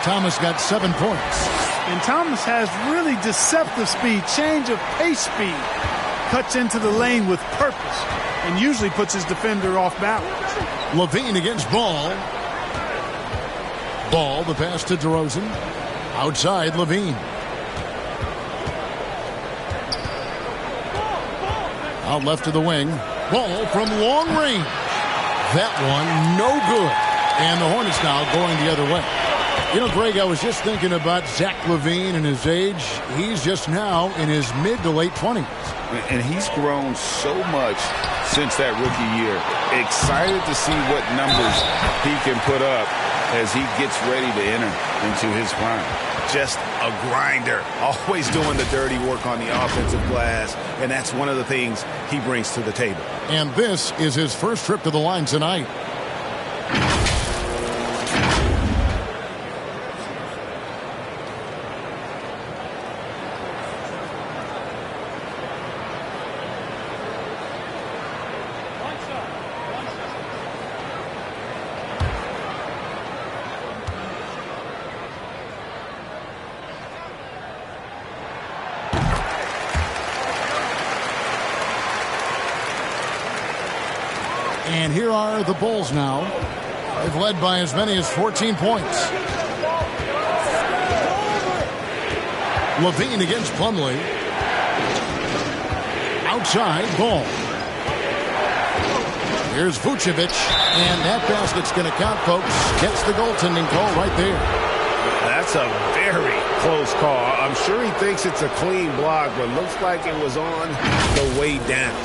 Thomas got 7 points. And Thomas has really deceptive speed, change of pace speed. Cuts into the lane with purpose and usually puts his defender off balance. Levine against Ball. Ball, the pass to DeRozan. Outside, Levine. Out left to the wing. Ball from long range. That one, no good. And the Hornets now going the other way. You know, Greg, I was just thinking about Zach LaVine and his age. He's just now in his mid to late 20s. And he's grown so much since that rookie year. Excited to see what numbers he can put up as he gets ready to enter into his prime. Just a grinder, always doing the dirty work on the offensive glass, and that's one of the things he brings to the table. And this is his first trip to the line tonight. And here are the Bulls now. They've led by as many as 14 points. Levine against Plumlee. Outside, Ball. Here's Vucevic, and that basket's going to count, folks. Gets the goaltending call right there. That's a very close call. I'm sure he thinks it's a clean block, but looks like it was on the way down.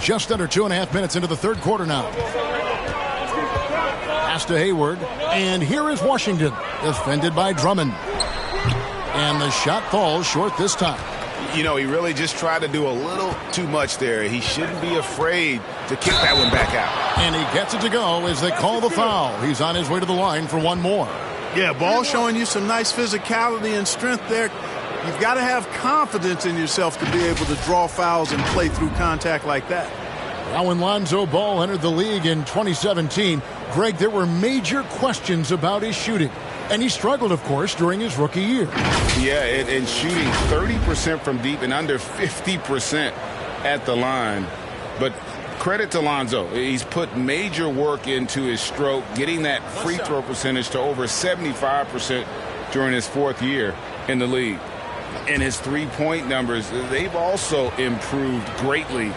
Just under 2.5 minutes into the third quarter now. Pass to Hayward. And here is Washington, defended by Drummond. And the shot falls short this time. You know, he really just tried to do a little too much there. He shouldn't be afraid to kick that one back out. And he gets it to go as they call the foul. He's on his way to the line for one more. Yeah, Ball showing you some nice physicality and strength there. You've got to have confidence in yourself to be able to draw fouls and play through contact like that. Now when Lonzo Ball entered the league in 2017, Greg, there were major questions about his shooting. And he struggled, of course, during his rookie year. Yeah, and shooting 30% from deep and under 50% at the line. But credit to Lonzo. He's put major work into his stroke, getting that free throw percentage to over 75% during his 4th year in the league. And his three-point numbers, they've also improved greatly.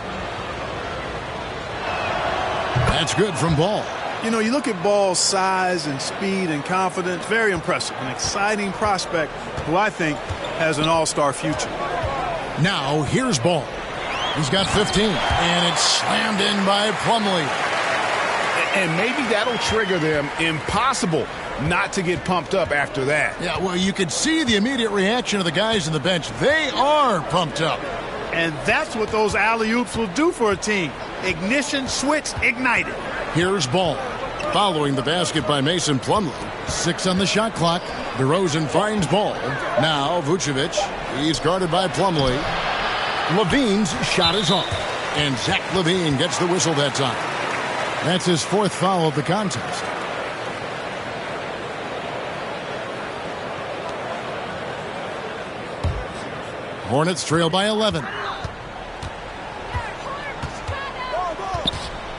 That's good from Ball. You know, you look at Ball's size and speed and confidence, very impressive. An exciting prospect who I think has an all-star future. Now, here's Ball. He's got 15, and it's slammed in by Plumlee. And maybe that'll trigger them. Impossible not to get pumped up after that. Yeah, well, you could see the immediate reaction of the guys on the bench. They are pumped up. And that's what those alley-oops will do for a team. Ignition, switch, ignited. Here's Ball. Following the basket by Mason Plumlee. 6 on the shot clock. DeRozan finds Ball. Now Vucevic. He's guarded by Plumlee. Levine's shot is off. And Zach LaVine gets the whistle that time. That's his 4th foul of the contest. Hornets trail by 11.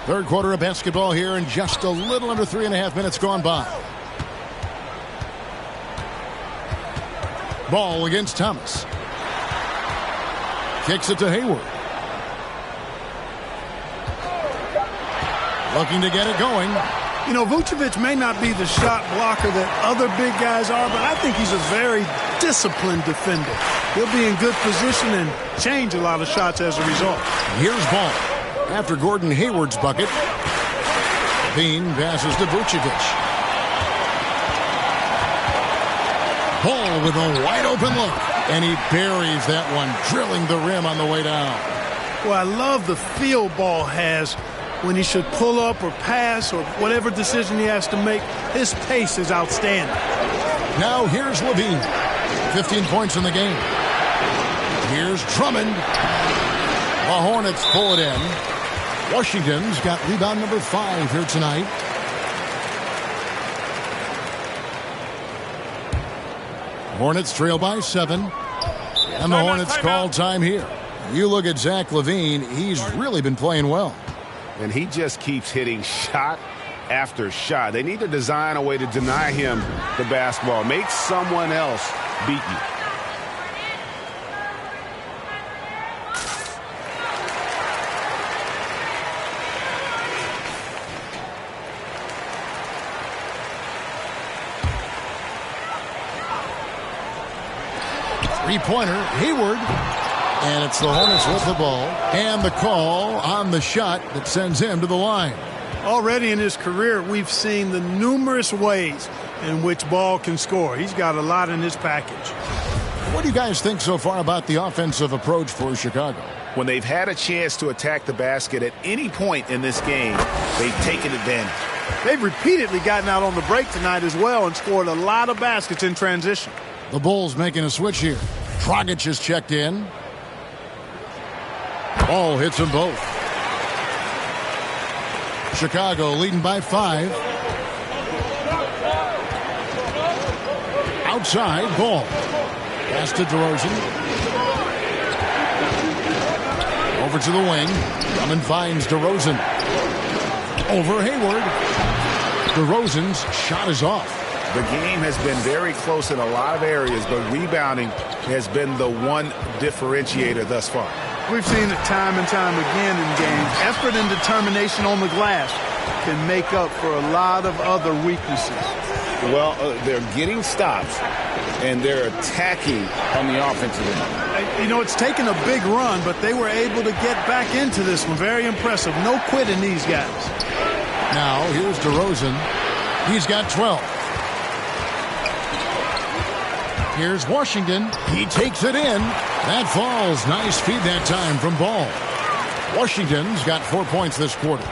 Third quarter of basketball here, and just a little under 3.5 minutes gone by. Ball against Thomas. Kicks it to Hayward. Looking to get it going. You know, Vucevic may not be the shot blocker that other big guys are, but I think he's a very disciplined defender. He'll be in good position and change a lot of shots as a result. Here's Ball. After Gordon Hayward's bucket, Bean passes to Vucevic. Ball with a wide open look, and he buries that one, drilling the rim on the way down. Well, I love the feel Ball has when he should pull up or pass or whatever decision he has to make. His pace is outstanding. Now here's Levine. 15 points in the game. Here's Drummond. The Hornets pull it in. Washington's got rebound number 5 here tonight. Hornets trail by 7. And the Hornets call time here. You look at Zach LaVine, he's really been playing well. And he just keeps hitting shot after shot. They need to design a way to deny him the basketball. Make someone else beat you. Three-pointer, Hayward. And it's the Hornets with the ball. And the call on the shot that sends him to the line. Already in his career, we've seen the numerous ways in which Ball can score. He's got a lot in his package. What do you guys think so far about the offensive approach for Chicago? When they've had a chance to attack the basket at any point in this game, they've taken advantage. They've repeatedly gotten out on the break tonight as well and scored a lot of baskets in transition. The Bulls making a switch here. Dragic is checked in. Ball hits them both. Chicago leading by 5. Outside, Ball. Pass to DeRozan. Over to the wing. Drummond finds DeRozan. Over Hayward. DeRozan's shot is off. The game has been very close in a lot of areas, but rebounding has been the one differentiator thus far. We've seen it time and time again in games. Effort and determination on the glass can make up for a lot of other weaknesses. Well, they're getting stops, and they're attacking on the offensive end. You know, it's taken a big run, but they were able to get back into this one. Very impressive. No quitting these guys. Now, here's DeRozan. He's got 12. Here's Washington. He takes it in. That falls. Nice feed that time from Ball. Washington's got 4 points this quarter.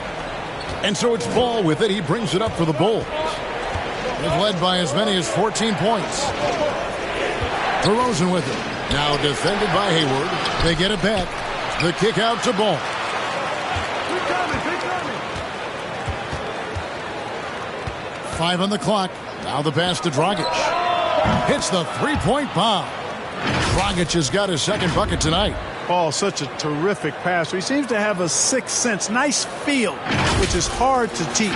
And so it's Ball with it. He brings it up for the Bulls. They've led by as many as 14 points. DeRozan with it. Now defended by Hayward. They get it back. The kick out to Ball. 5 on the clock. Now the pass to Dragic. Hits the three-point bomb. Dragic has got his second bucket tonight. Oh, such a terrific passer. He seems to have a sixth sense. Nice feel, which is hard to teach.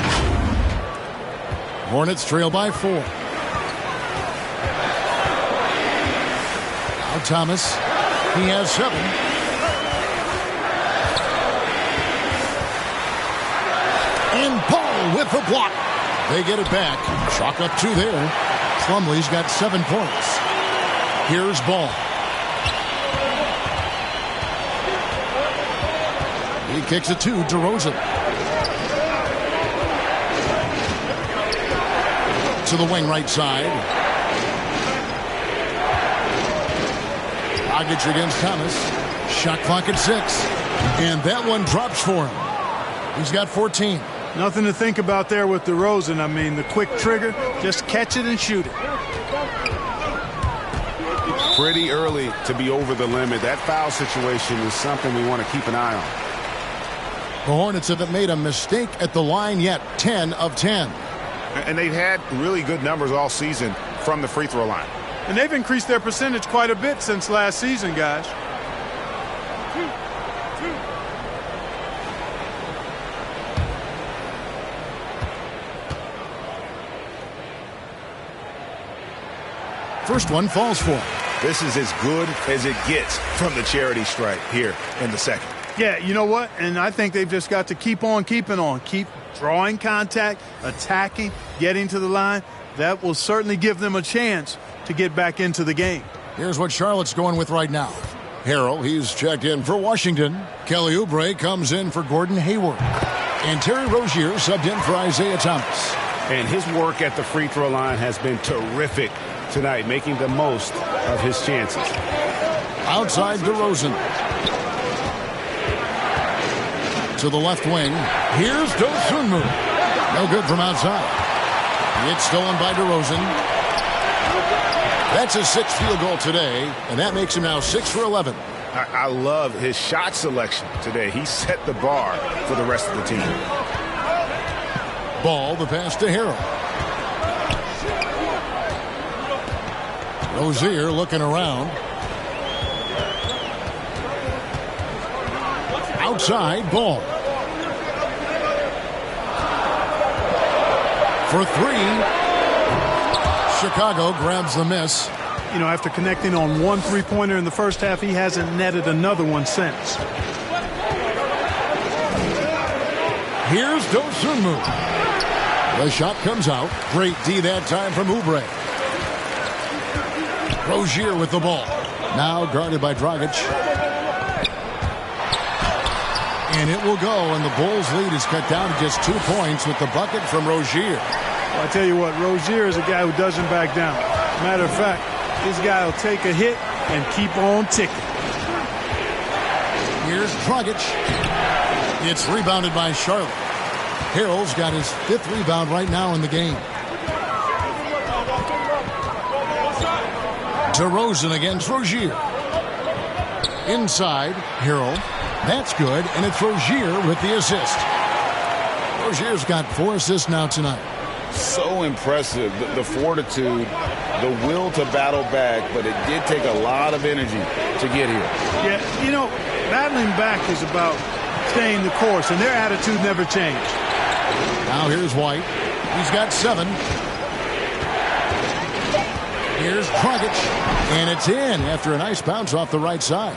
Hornets trail by 4. Now Thomas. He has 7. And Paul with the block. They get it back. Chalk up 2 there. Plumlee's got 7 points. Here's Ball. He kicks it to DeRozan. To the wing right side. Dragic against Thomas. Shot clock at 6. And that one drops for him. He's got 14. Nothing to think about there with DeRozan. I mean, the quick trigger, just catch it and shoot it. Pretty early to be over the limit. That foul situation is something we want to keep an eye on. The Hornets haven't made a mistake at the line yet. 10 of 10. And they've had really good numbers all season from the free throw line. And they've increased their percentage quite a bit since last season, guys. First one falls for him. This is as good as it gets from the charity stripe here in the second. Yeah, you know what? And I think they've just got to keep on keeping on. Keep drawing contact, attacking, getting to the line. That will certainly give them a chance to get back into the game. Here's what Charlotte's going with right now. Harrell, he's checked in for Washington. Kelly Oubre comes in for Gordon Hayward. And Terry Rozier subbed in for Isaiah Thomas. And his work at the free throw line has been terrific tonight, making the most of his chances. Outside DeRozan. To the left wing. Here's Dosunmu. No good from outside. It's stolen by DeRozan. That's his 6th field goal today, and that makes him now 6 for 11. I love his shot selection today. He set the bar for the rest of the team. Ball, the pass to Harrell. Rozier looking around. Outside, Ball. For 3. Chicago grabs the miss. You know, after connecting on one three-pointer in the first half, he hasn't netted another one since. Here's Dosunmu. The shot comes out. Great D that time from Oubre. Rozier with the ball. Now guarded by Dragic. And it will go, and the Bulls' lead is cut down to just 2 points with the bucket from Rozier. Well, I tell you what, Rozier is a guy who doesn't back down. Matter of fact, this guy will take a hit and keep on ticking. Here's Dragic. It's rebounded by Charlotte. Harrell's got his 5th rebound right now in the game. DeRozan against Rozier. Inside, Harrell. That's good, and it's Rozier with the assist. Rozier's got 4 assists now tonight. So impressive, the fortitude, the will to battle back, but it did take a lot of energy to get here. Yeah, you know, battling back is about staying the course, and their attitude never changed. Now here's White. He's got 7. Here's Dragic, and it's in after a nice bounce off the right side.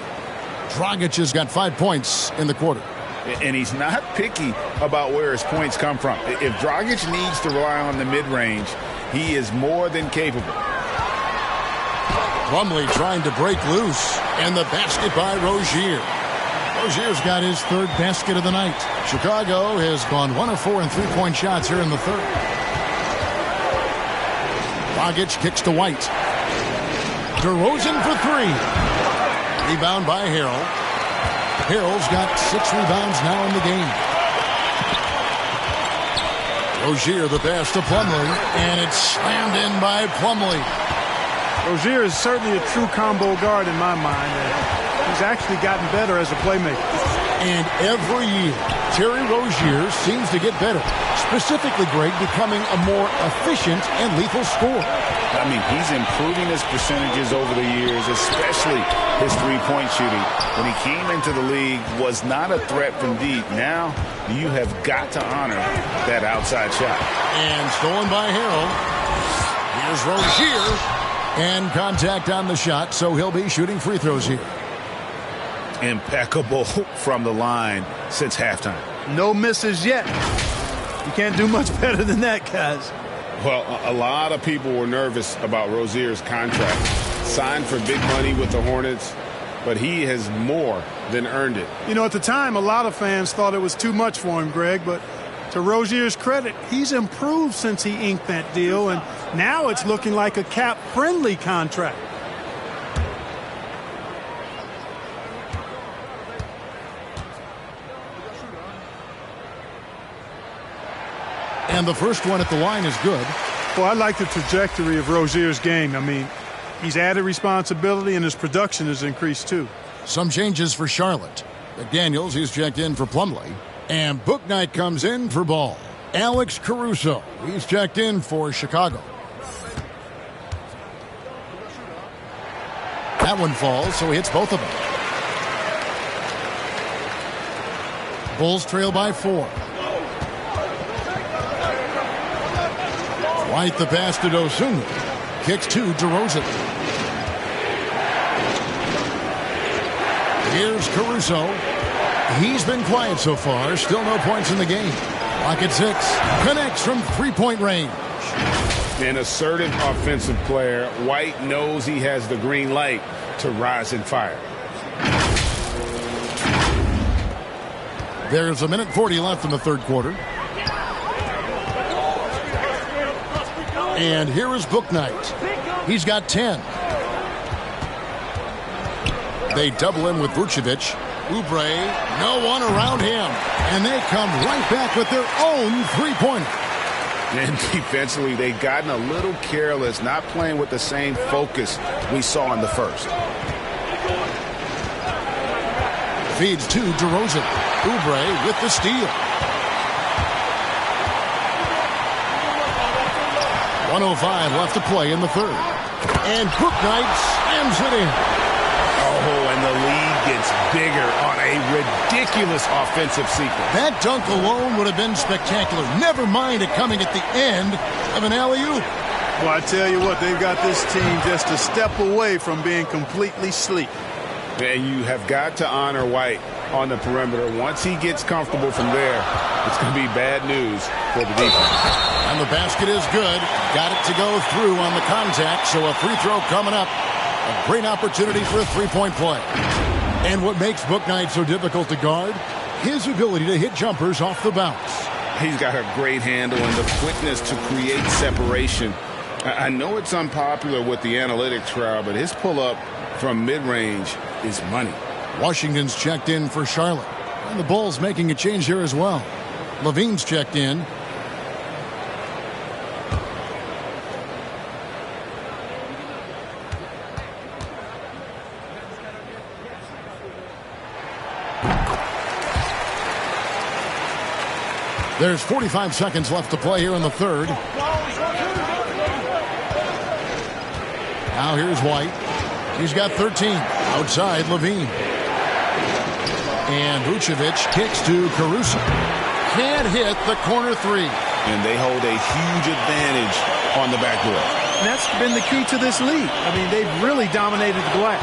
Dragic has got 5 points in the quarter. And he's not picky about where his points come from. If Dragic needs to rely on the mid-range, he is more than capable. Plumlee trying to break loose, and the basket by Rozier. Rozier's got his 3rd basket of the night. Chicago has gone 1 of 4 in 3-point shots here in the 3rd. Dragic kicks to White. DeRozan for 3. Rebound by Harrell. Harrell's got 6 rebounds now in the game. Rozier the pass to Plumlee, and it's slammed in by Plumlee. Rozier is certainly a true combo guard in my mind. He's actually gotten better as a playmaker. And every year, Terry Rozier seems to get better. Specifically, Greg, becoming a more efficient and lethal scorer. I mean, he's improving his percentages over the years, especially his three-point shooting. When he came into the league, was not a threat from deep. Now, you have got to honor that outside shot. And stolen by Harrell. Here's Rozier. And contact on the shot, so he'll be shooting free throws here. Impeccable from the line since halftime. No misses yet. You can't do much better than that, guys. Well, a lot of people were nervous about Rozier's contract. Signed for big money with the Hornets, but he has more than earned it. You know, at the time, a lot of fans thought it was too much for him, Greg, but to Rozier's credit, he's improved since he inked that deal, and now it's looking like a cap-friendly contract. And the first one at the line is good. Well, I like the trajectory of Rozier's game. I mean, he's added responsibility and his production has increased too. Some changes for Charlotte. McDaniels, he's checked in for Plumlee. And Bouknight comes in for Ball. Alex Caruso, he's checked in for Chicago. That one falls, so he hits both of them. Bulls trail by 4. White the pass to Dosunmu. Kicks to DeRozan. Here's Caruso. He's been quiet so far. Still no points in the game. Clock at 6. Connects from 3-point range. An assertive offensive player. White knows he has the green light to rise and fire. There's a minute 40 left in the third quarter. And here is Bouknight. He's got 10. They double him with Vucevic. Oubre, no one around him. And they come right back with their own three-pointer. And defensively, they've gotten a little careless, not playing with the same focus we saw in the first. Feeds to DeRozan. Oubre with the steal. 1:05 left to play in the third. And Bouknight slams it in. Oh, and the lead gets bigger on a ridiculous offensive sequence. That dunk alone would have been spectacular. Never mind it coming at the end of an alley-oop. Well, I tell you what, they've got this team just a step away from being completely asleep. And you have got to honor White on the perimeter. Once he gets comfortable from there, it's going to be bad news for the defense. And the basket is good. Got it to go through on the contact, so a free throw coming up. A great opportunity for a three-point play. And what makes Bouknight so difficult to guard? His ability to hit jumpers off the bounce. He's got a great handle and the quickness to create separation. I know it's unpopular with the analytics crowd, but his pull-up from mid-range is money. Washington's checked in for Charlotte. And the Bulls making a change here as well. Levine's checked in. There's 45 seconds left to play here in the third. Now here's White. He's got 13. Outside, Levine. And Vucevic kicks to Caruso. Can't hit the corner three. And they hold a huge advantage on the backboard. And that's been the key to this league. I mean, they've really dominated the glass.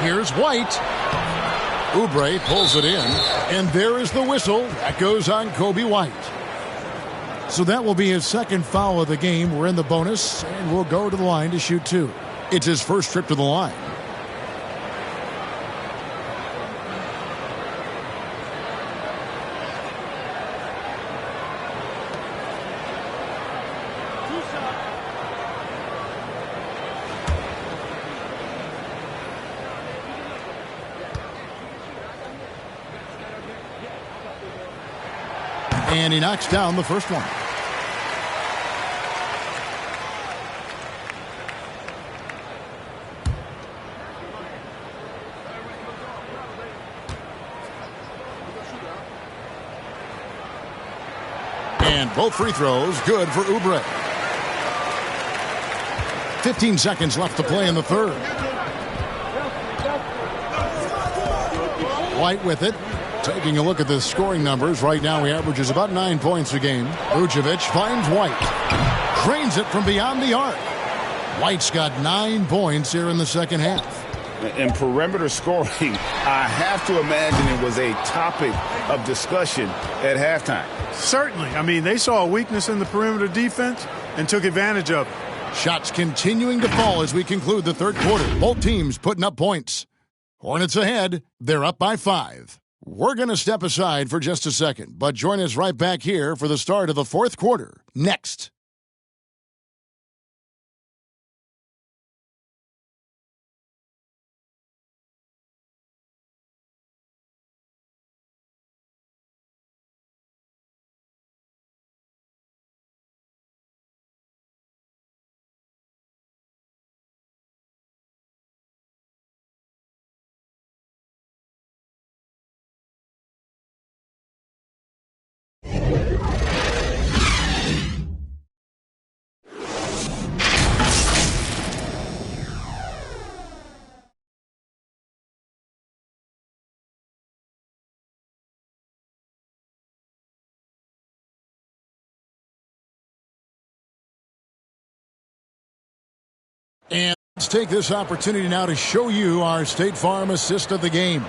Here's White. Oubre pulls it in, and there is the whistle. That goes on Kobe White. So that will be his second foul of the game. We're in the bonus, and we'll go to the line to shoot two. It's his first trip to the line. And he knocks down the first one. And both free throws good for Oubre. 15 seconds left to play in the third. White with it. Taking a look at the scoring numbers, right now he averages about 9 points a game. Vucevic finds White. Drains it from beyond the arc. White's got 9 points here in the second half. In perimeter scoring, I have to imagine it was a topic of discussion at halftime. Certainly. I mean, they saw a weakness in the perimeter defense and took advantage of it. Shots continuing to fall as we conclude the third quarter. Both teams putting up points. Hornets ahead. They're up by 5. We're going to step aside for just a second, but join us right back here for the start of the fourth quarter. Next. And let's take this opportunity now to show you our State Farm assist of the game.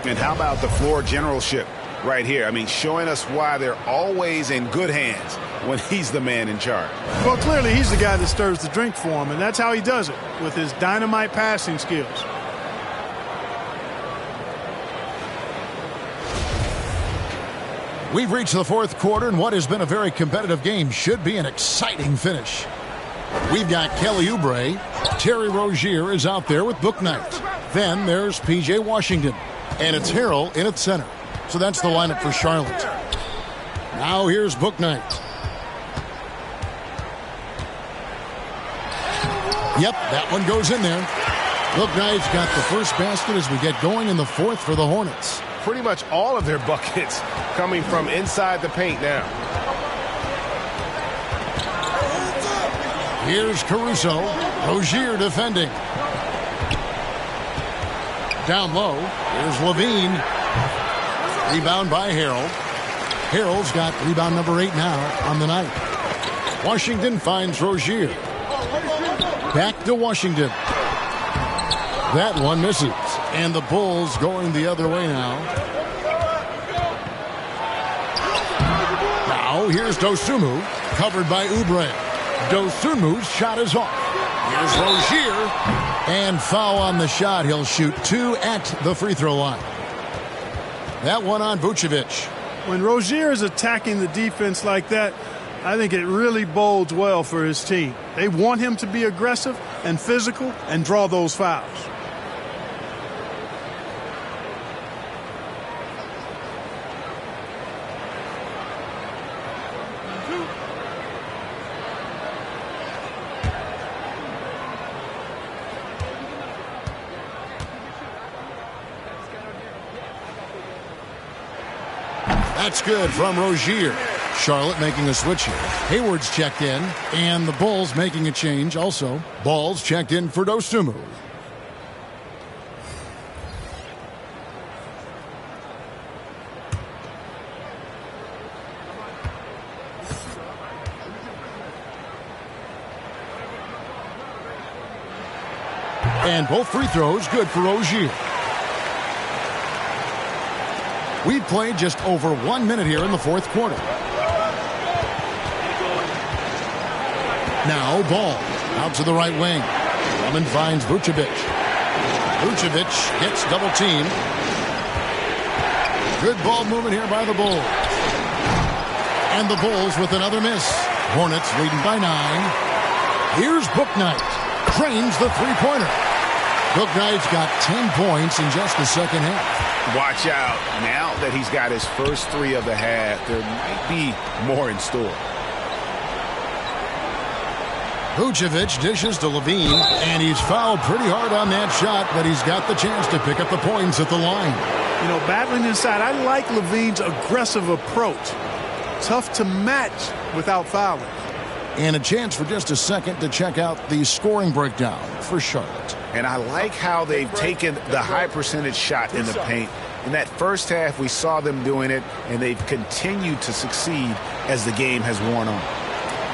And how about the floor generalship right here? I mean, showing us why they're always in good hands when he's the man in charge. Well, clearly he's the guy that stirs the drink for him, and that's how he does it, with his dynamite passing skills. We've reached the fourth quarter, and what has been a very competitive game should be an exciting finish. We've got Kelly Oubre. Terry Rozier is out there with Bouknight. Then there's P.J. Washington. And it's Harrell in at center. So that's the lineup for Charlotte. Now here's Bouknight. Yep, that one goes in there. Bouknight's got the first basket as we get going in the fourth for the Hornets. Pretty much all of their buckets coming from inside the paint now. Here's Caruso. Rozier defending. Down low. Here's Levine. Rebound by Harrell. Harrell's got rebound number 8 now on the night. Washington finds Rozier. Back to Washington. That one misses. And the Bulls going the other way now. Now here's Dosunmu. Covered by Oubre. Dosunmu's shot is off. Here's Rozier. And foul on the shot. He'll shoot 2 at the free throw line. That one on Vucevic. When Rozier is attacking the defense like that, I think it really bodes well for his team. They want him to be aggressive and physical and draw those fouls. That's good from Rozier. Charlotte making a switch here. Hayward's checked in, and the Bulls making a change also. Ball's checked in for Dosunmu. And both free throws good for Rozier. We've played just over 1 minute here in the fourth quarter. Now Ball out to the right wing. Drummond finds Vucevic. Vucevic gets double teamed. Good ball movement here by the Bulls. And the Bulls with another miss. Hornets leading by 9. Here's Bouknight. Drains the three-pointer. Bouknight's got 10 points in just the second half. Watch out. Now that he's got his first 3 of the half, there might be more in store. Vucevic dishes to Levine, and he's fouled pretty hard on that shot, but he's got the chance to pick up the points at the line. You know, battling inside, I like Levine's aggressive approach. Tough to match without fouling. And a chance for just a second to check out the scoring breakdown for Charlotte. And I like how they've taken the high percentage shot in the paint. In that first half, we saw them doing it, and they've continued to succeed as the game has worn on.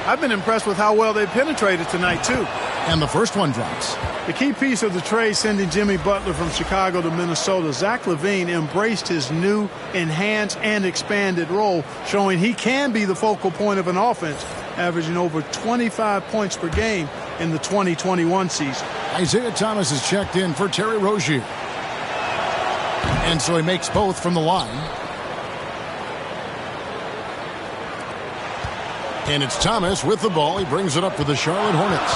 I've been impressed with how well they penetrated tonight, too. And the first one drops. The key piece of the trade sending Jimmy Butler from Chicago to Minnesota, Zach LaVine embraced his new, enhanced, and expanded role, showing he can be the focal point of an offense, averaging over 25 points per game in the 2021 season. Isaiah Thomas is checked in for Terry Rozier. And so he makes both from the line. And it's Thomas with the ball. He brings it up for the Charlotte Hornets.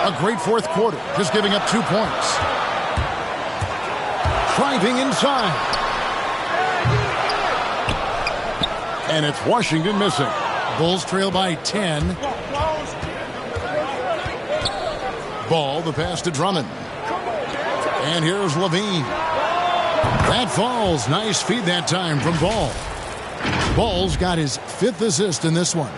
A great fourth quarter, just giving up 2 points. Driving inside. And it's Washington missing. Bulls trail by 10. Ball, the pass to Drummond. And here's Levine. That falls. Nice feed that time from Ball. Ball's got his 5th assist in this one.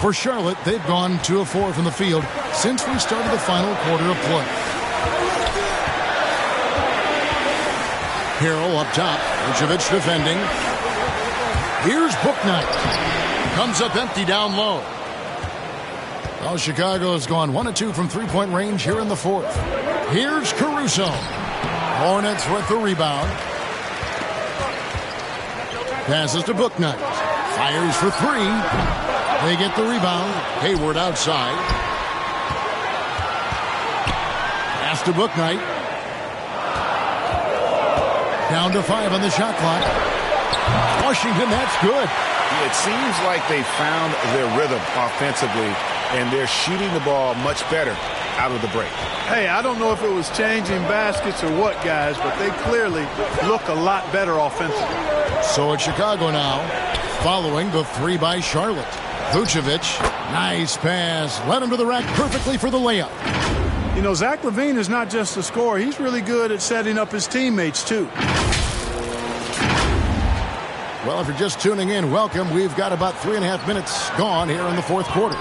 For Charlotte, they've gone 2 of 4 from the field since we started the final quarter of play. Harrell up top. Vucevic defending. Here's Bouknight. Comes up empty down low. Well, Chicago has gone 1 of 2 from three-point range here in the fourth. Here's Caruso. Hornets with the rebound. Passes to Bouknight. Fires for 3. They get the rebound. Hayward outside. Pass to Bouknight. Down to 5 on the shot clock. Washington, that's good. It seems like they found their rhythm offensively. and they're shooting the ball much better out of the break. Hey, I don't know if it was changing baskets or what, guys, but they clearly look a lot better offensively. So it's Chicago now, following the three by Charlotte. Vucevic, nice pass, led him to the rack perfectly for the layup. You know, Zach LaVine is not just a scorer. He's really good at setting up his teammates, too. Well, if you're just tuning in, welcome. We've got about 3.5 minutes gone here in the fourth quarter.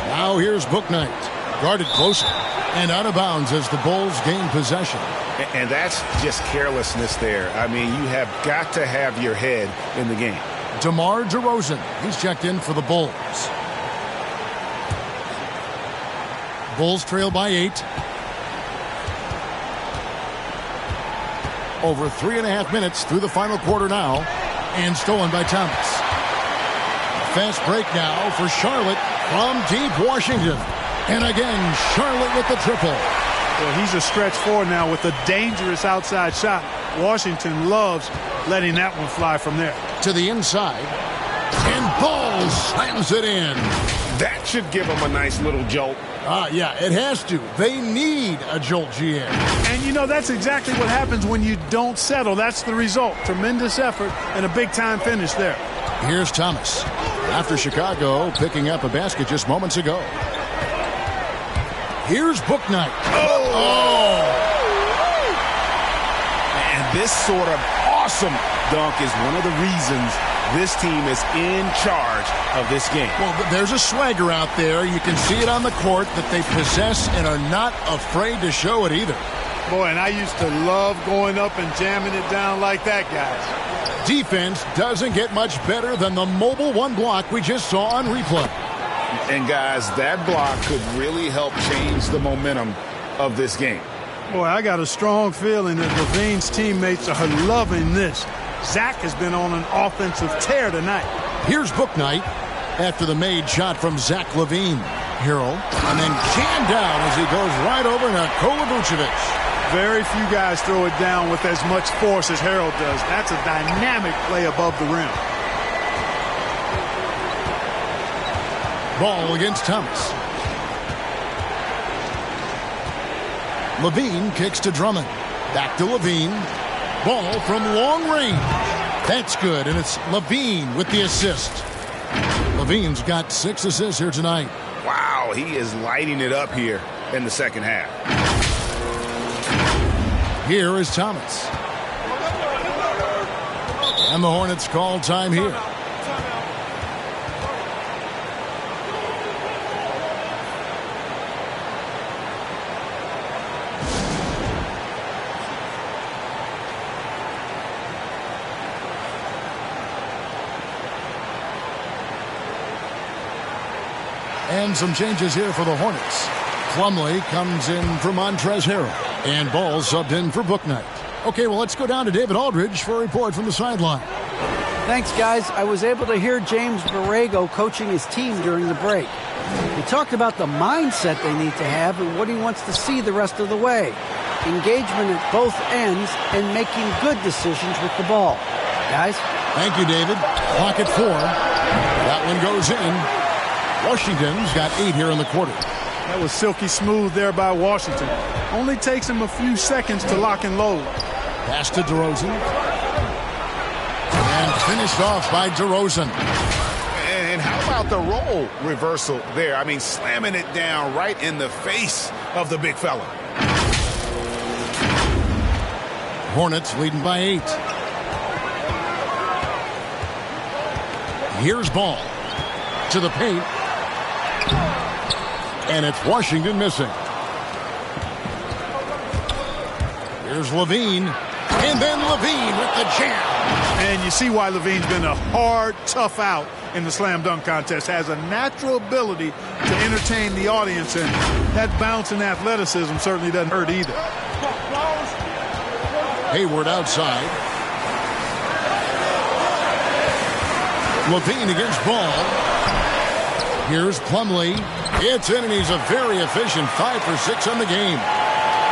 Now here's Bouknight, guarded closer and out of bounds as the Bulls gain possession. And that's just carelessness there. I mean, you have got to have your head in the game. DeMar DeRozan, he's checked in for the Bulls. Bulls trail by 8. Over 3.5 minutes through the final quarter now, and stolen by Thomas. Fast break now for Charlotte from deep Washington. And again, Charlotte with the triple. Well, he's a stretch forward now with a dangerous outside shot. Washington loves letting that one fly from there. To the inside. And Ball slams it in. That should give them a nice little jolt. Yeah, it has to. They need a jolt, GM. And, you know, that's exactly what happens when you don't settle. That's the result. Tremendous effort and a big-time finish there. Here's Thomas. After Chicago picking up a basket just moments ago. Here's Bouknight. Oh! And this sort of awesome dunk is one of the reasons this team is in charge of this game. Well, there's a swagger out there. You can see it on the court that they possess and are not afraid to show it either. Boy, and I used to love going up and jamming it down like that, guys. Defense doesn't get much better than the mobile one block we just saw on replay. And, guys, that block could really help change the momentum of this game. Boy, I got a strong feeling that LaVine's teammates are loving this. Zach has been on an offensive tear tonight. Here's Bouknight after the made shot from Zach LaVine. Harrell, and then jammed down as he goes right over Nikola Vucevic. Very few guys throw it down with as much force as Harrell does. That's a dynamic play above the rim. Ball against Thomas. LaVine kicks to Drummond. Back to LaVine. Ball from long range. That's good, and it's LaVine with the assist. LaVine's got 6 assists here tonight. Wow, he is lighting it up here in the second half. Here is Thomas. And the Hornets call time here. And some changes here for the Hornets. Plumlee comes in for Montrezl Harrell. And Ball subbed in for Bouknight. Okay, well, let's go down to David Aldridge for a report from the sideline. Thanks, guys. I was able to hear James Borrego coaching his team during the break. He talked about the mindset they need to have and what he wants to see the rest of the way. Engagement at both ends and making good decisions with the ball. Guys? Thank you, David. Clock at 4. That one goes in. Washington's got 8 here in the quarter. That was silky smooth there by Washington. Only takes him a few seconds to lock and load. Pass to DeRozan. And finished off by DeRozan. And how about the role reversal there? I mean, slamming it down right in the face of the big fella. Hornets leading by 8. Here's Ball. To the paint. And it's Washington missing. Here's LaVine. And then LaVine with the jam. And you see why LaVine's been a hard, tough out in the slam dunk contest. Has a natural ability to entertain the audience, and that bounce and athleticism certainly doesn't hurt either. Hayward outside. LaVine against Ball. Here's Plumlee. It's in, and he's a very efficient 5 for 6 on the game.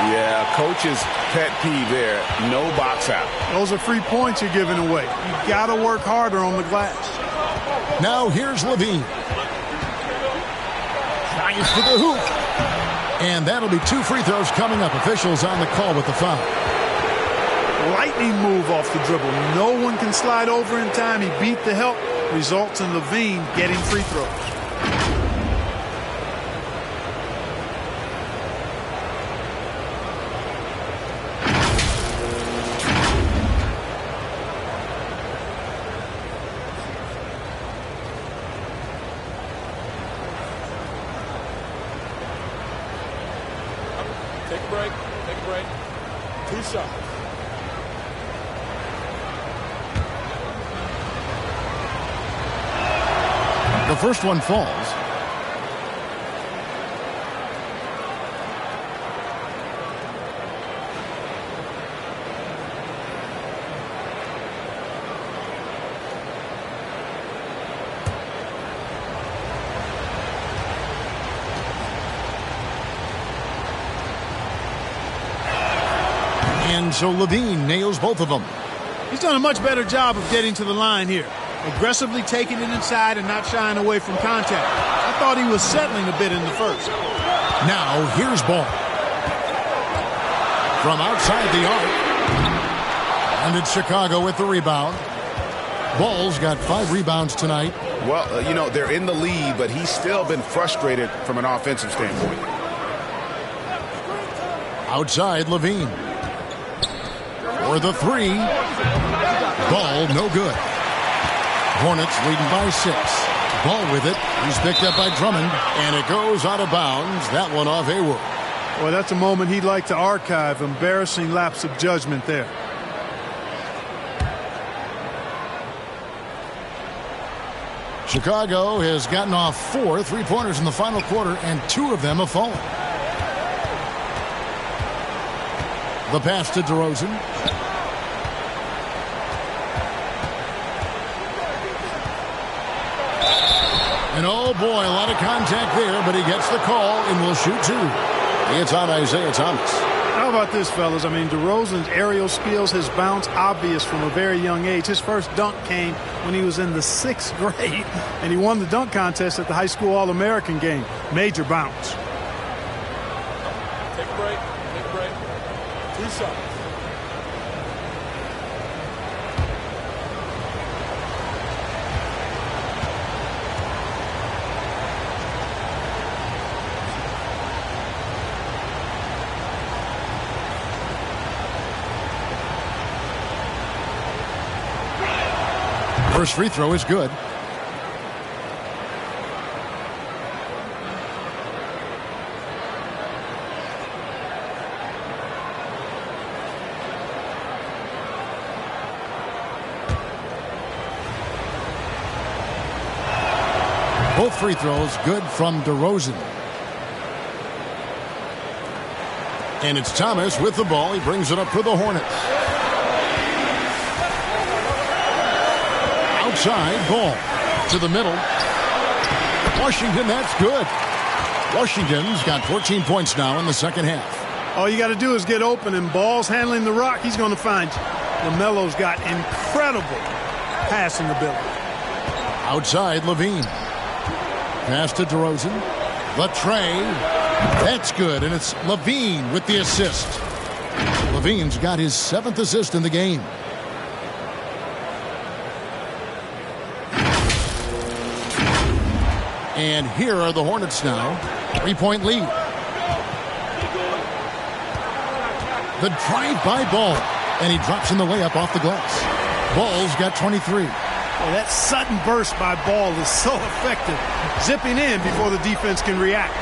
Yeah, coach's pet peeve there. No box out. Those are free points you're giving away. You got to work harder on the glass. Now here's Levine. Drives to the hoop. And that'll be 2 free throws coming up. Officials on the call with the foul. Lightning move off the dribble. No one can slide over in time. He beat the help. Results in Levine getting free throws. Take a break. Take a break. 2 shots. The first one falls. And so Levine nails both of them. He's done a much better job of getting to the line here. Aggressively taking it inside and not shying away from contact. I thought he was settling a bit in the first. Now here's Ball. From outside the arc. And it's Chicago with the rebound. Ball's got 5 rebounds tonight. Well, you know, they're in the lead, but he's still been frustrated from an offensive standpoint. Outside Levine. For the 3. Ball no good. Hornets leading by 6. Ball with it. He's picked up by Drummond. And it goes out of bounds. That one off Hayward. Well, that's a moment he'd like to archive. Embarrassing lapse of judgment there. Chicago has gotten off 4 3-pointers in the final quarter, and 2 of them have fallen. The pass to DeRozan. And oh boy, a lot of contact there, but he gets the call and will shoot 2. It's on Isaiah Thomas. How about this, fellas? I mean, DeRozan's aerial skills, his bounce, obvious from a very young age. His first dunk came when he was in the 6th grade, and he won the dunk contest at the high school All-American game. Major bounce. Take a break. Take a break. 2 shots. First free throw is good. Both free throws good from DeRozan. And it's Thomas with the ball. He brings it up for the Hornets. Outside, Ball to the middle. Washington, that's good. Washington's got 14 points now in the second half. All you got to do is get open, and Ball's handling the rock. He's going to find you. LaMelo's got incredible passing ability. Outside, Levine. Pass to DeRozan. The tray. That's good, and it's Levine with the assist. Levine's got his 7th assist in the game. And here are the Hornets now. 3-point lead. The drive by Ball. And he drops in the layup off the glass. Ball's got 23. Well, that sudden burst by Ball is so effective. Zipping in before the defense can react.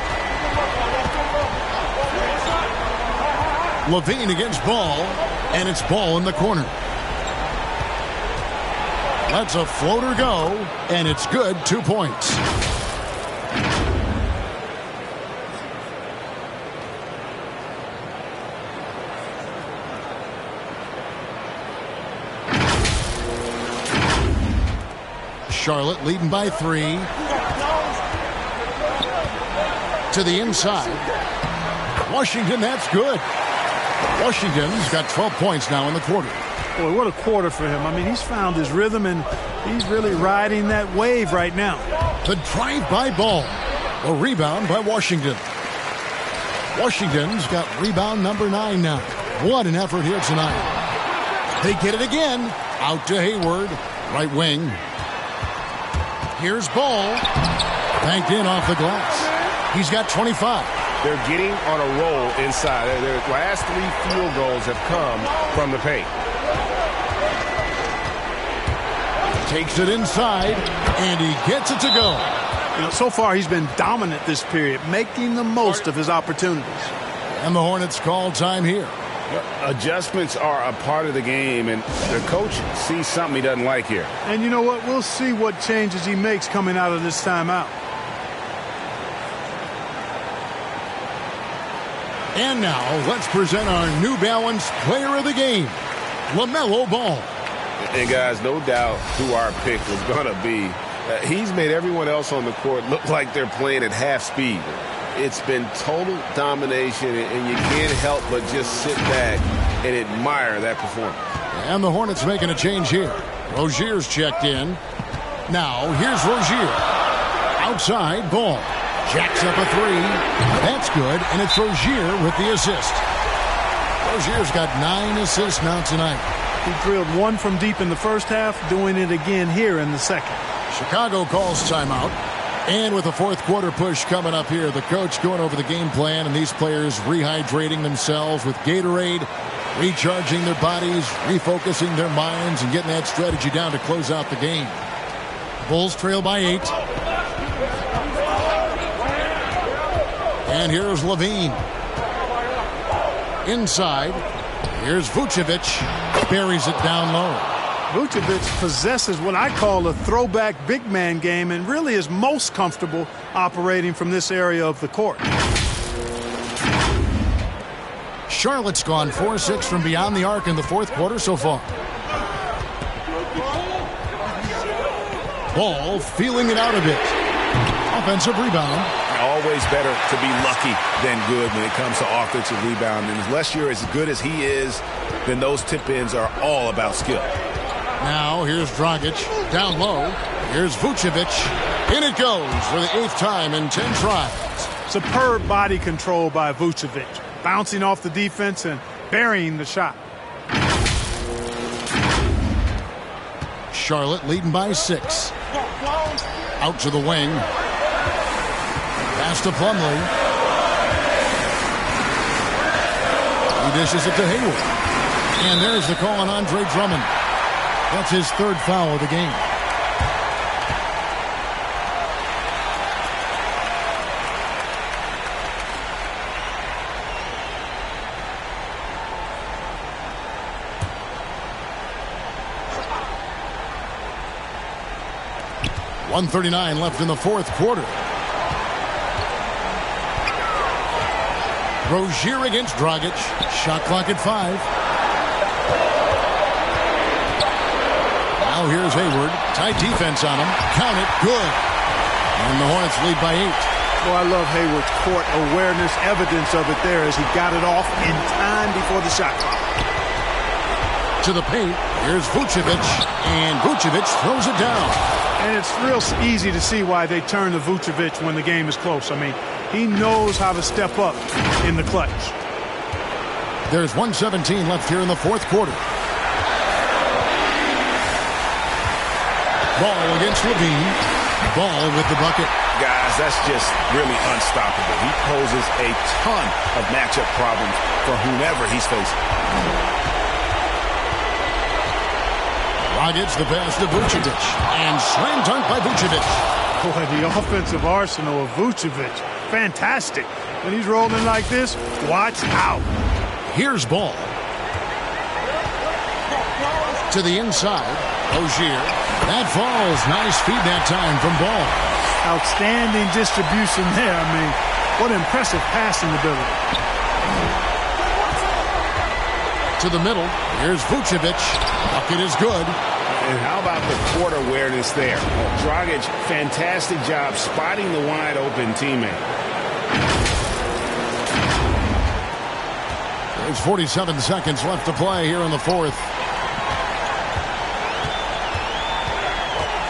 Levine against Ball. And it's Ball in the corner. Lets a floater go. And it's good. 2 points. Charlotte leading by 3. To the inside. Washington, that's good. Washington's got 12 points now in the quarter. Boy, what a quarter for him. I mean, he's found his rhythm, and He's really riding that wave right now. The drive-by ball. A rebound by Washington. Washington's got rebound number 9 now. What an effort here tonight. They get it again. Out to Hayward. Right wing. Here's Ball. Banked in off the glass. He's got 25. They're getting on a roll inside. Their last 3 field goals have come from the paint. Takes it inside, and he gets it to go. So far he's been dominant this period, making the most of his opportunities. And the Hornets call time here. Adjustments are a part of the game, and the coach sees something he doesn't like here. And you know what? We'll see what changes he makes coming out of this timeout. And now let's present our New Balance Player of the Game, LaMelo Ball. And guys, no doubt who our pick was going to be. He's made everyone else on the court look like they're playing at half speed. It's been total domination, and you can't help but just sit back and admire that performance. And the Hornets making a change here. Rozier's checked in. Now, here's Rozier. Outside, Ball. Jacks up a 3. That's good, and it's Rozier with the assist. Rozier's got 9 assists now tonight. He drilled 1 from deep in the first half, doing it again here in the second. Chicago calls timeout. And with the fourth quarter push coming up here, the coach going over the game plan, and these players rehydrating themselves with Gatorade, recharging their bodies, refocusing their minds, and getting that strategy down to close out the game. Bulls trail by 8. And here's Levine. Inside. Here's Vucevic. Buries it down low. Vucevic possesses what I call a throwback big man game and really is most comfortable operating from this area of the court. Charlotte's gone 4-6 from beyond the arc in the fourth quarter so far. Ball feeling it out a bit. Offensive rebound. Always better to be lucky than good when it comes to offensive rebound. And unless you're as good as he is, then those tip-ins are all about skill. Now here's Dragic down low. Here's Vucevic. In it goes for the 8th time in 10 tries. Superb body control by Vucevic. Bouncing off the defense and burying the shot. Charlotte leading by 6. Out to the wing. Pass to Plumlee. He dishes it to Hayward. And there's the call on Andre Drummond. That's his 3rd foul of the game. .139 left in the fourth quarter. Rozier against Dragic. Shot clock at 5. Now here's Hayward. Tight defense on him. Count it. Good. And the Hornets lead by 8. Well, I love Hayward's court awareness. Evidence of it there as he got it off in time before the shot clock. To the paint. Here's Vucevic. And Vucevic throws it down. And it's real easy to see why they turn to Vucevic when the game is close. I mean, he knows how to step up in the clutch. There's 1:17 left here in the fourth quarter. Ball against Levine. Ball with the bucket. Guys, that's just really unstoppable. He poses a ton of matchup problems for whomever he's facing. Dragic the pass to Vucevic. And slam dunk by Vucevic. Boy, the offensive arsenal of Vucevic. Fantastic. When he's rolling like this, watch out. Here's Ball. To the inside. Rozier. That falls. Nice feed that time from Ball. Outstanding distribution there. I mean, what impressive passing ability. To the middle. Here's Vucevic. Bucket is good. And how about the court awareness there? Dragic, fantastic job spotting the wide open teammate. There's 47 seconds left to play here in the fourth.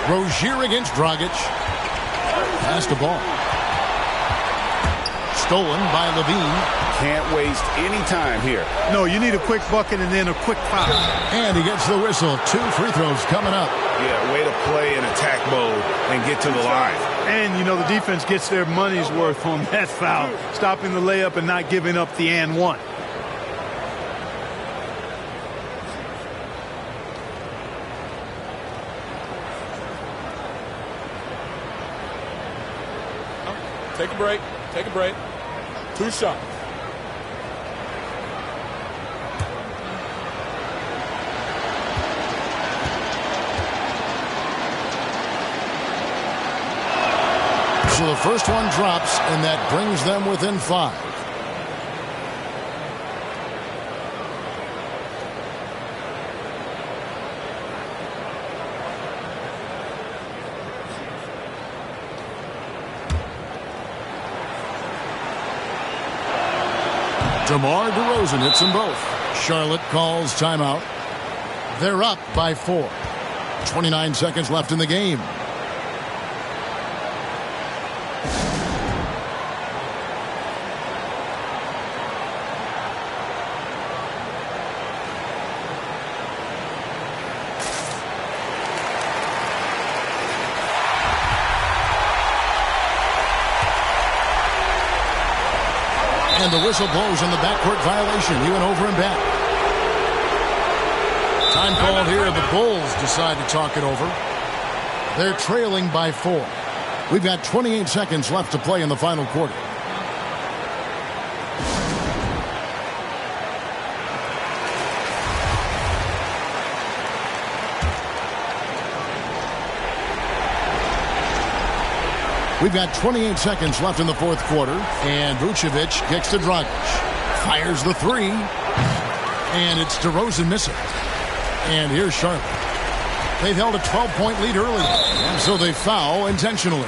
Rozier against Dragic. Pass the ball. Stolen by Levine. Can't waste any time here. No, you need a quick bucket and then a quick foul. And he gets the whistle. 2 free throws coming up. Yeah, way to play in attack mode and get to the line. And, you know, the defense gets their money's worth on that foul. Stopping the layup and not giving up the and one. Take a break. Take a break. 2 shots. So the first one drops, and that brings them within 5. DeMar DeRozan hits them both. Charlotte calls timeout. They're up by 4. 29 seconds left in the game. And the whistle blows on the backcourt violation. He went over and back. Time called here. The Bulls decide to talk it over. They're trailing by 4. We've got 28 seconds left to play in the final quarter. We've got 28 seconds left in the fourth quarter, and Vucevic kicks to Dragic. Fires the 3, and it's DeRozan missing. And here's Charlotte. They've held a 12-point lead earlier, and so they foul intentionally.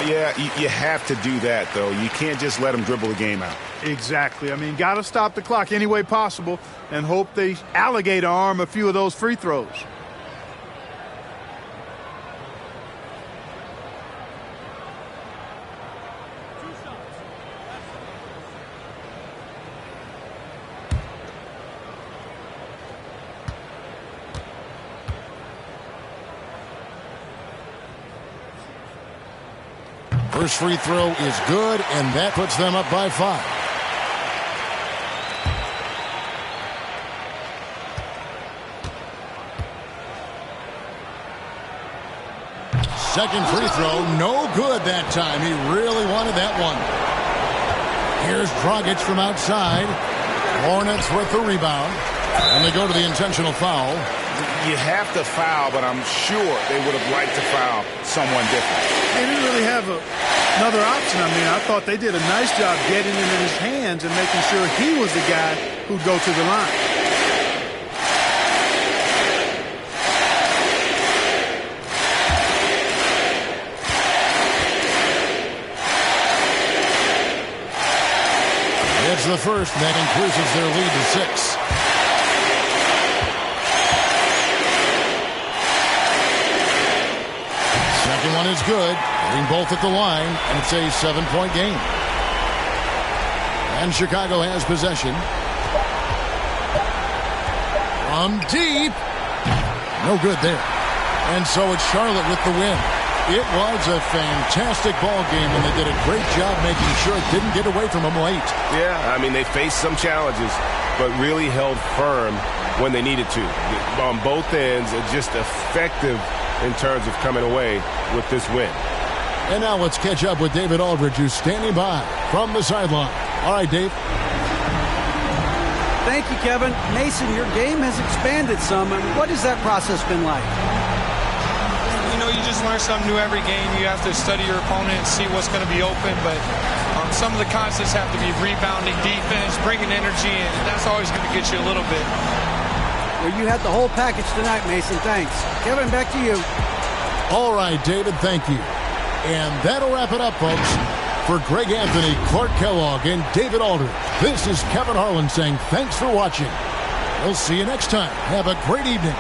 Yeah, you have to do that, though. You can't just let them dribble the game out. Exactly. I mean, got to stop the clock any way possible and hope they alligator arm a few of those free throws. First free throw is good, and that puts them up by 5. Second free throw, no good that time. He really wanted that one. Here's Dragic from outside. Hornets with the rebound. And they go to the intentional foul. You have to foul, but I'm sure they would have liked to foul someone different. They didn't really have another option. I mean, I thought they did a nice job getting him in his hands and making sure he was the guy who'd go to the line. It's the first, and that increases their lead to 6. Second one is good. Getting both at the line, and it's a 7-point game. And Chicago has possession. From deep. No good there. And so it's Charlotte with the win. It was a fantastic ball game, and they did a great job making sure it didn't get away from them late. Yeah, I mean, they faced some challenges, but really held firm when they needed to. On both ends, just effective in terms of coming away with this win. And now let's catch up with David Aldridge, who's standing by from the sideline. All right, Dave. Thank you, Kevin. Mason, your game has expanded some. And what has that process been like? You know, you just learn something new every game. You have to study your opponent and see what's going to be open. But some of the concepts have to be rebounding, defense, bringing energy, and that's always going to get you a little bit. Well, you had the whole package tonight, Mason. Thanks. Kevin, back to you. All right, David, thank you. And that'll wrap it up, folks. For Greg Anthony, Clark Kellogg, and David Aldridge, this is Kevin Harlan saying thanks for watching. We'll see you next time. Have a great evening.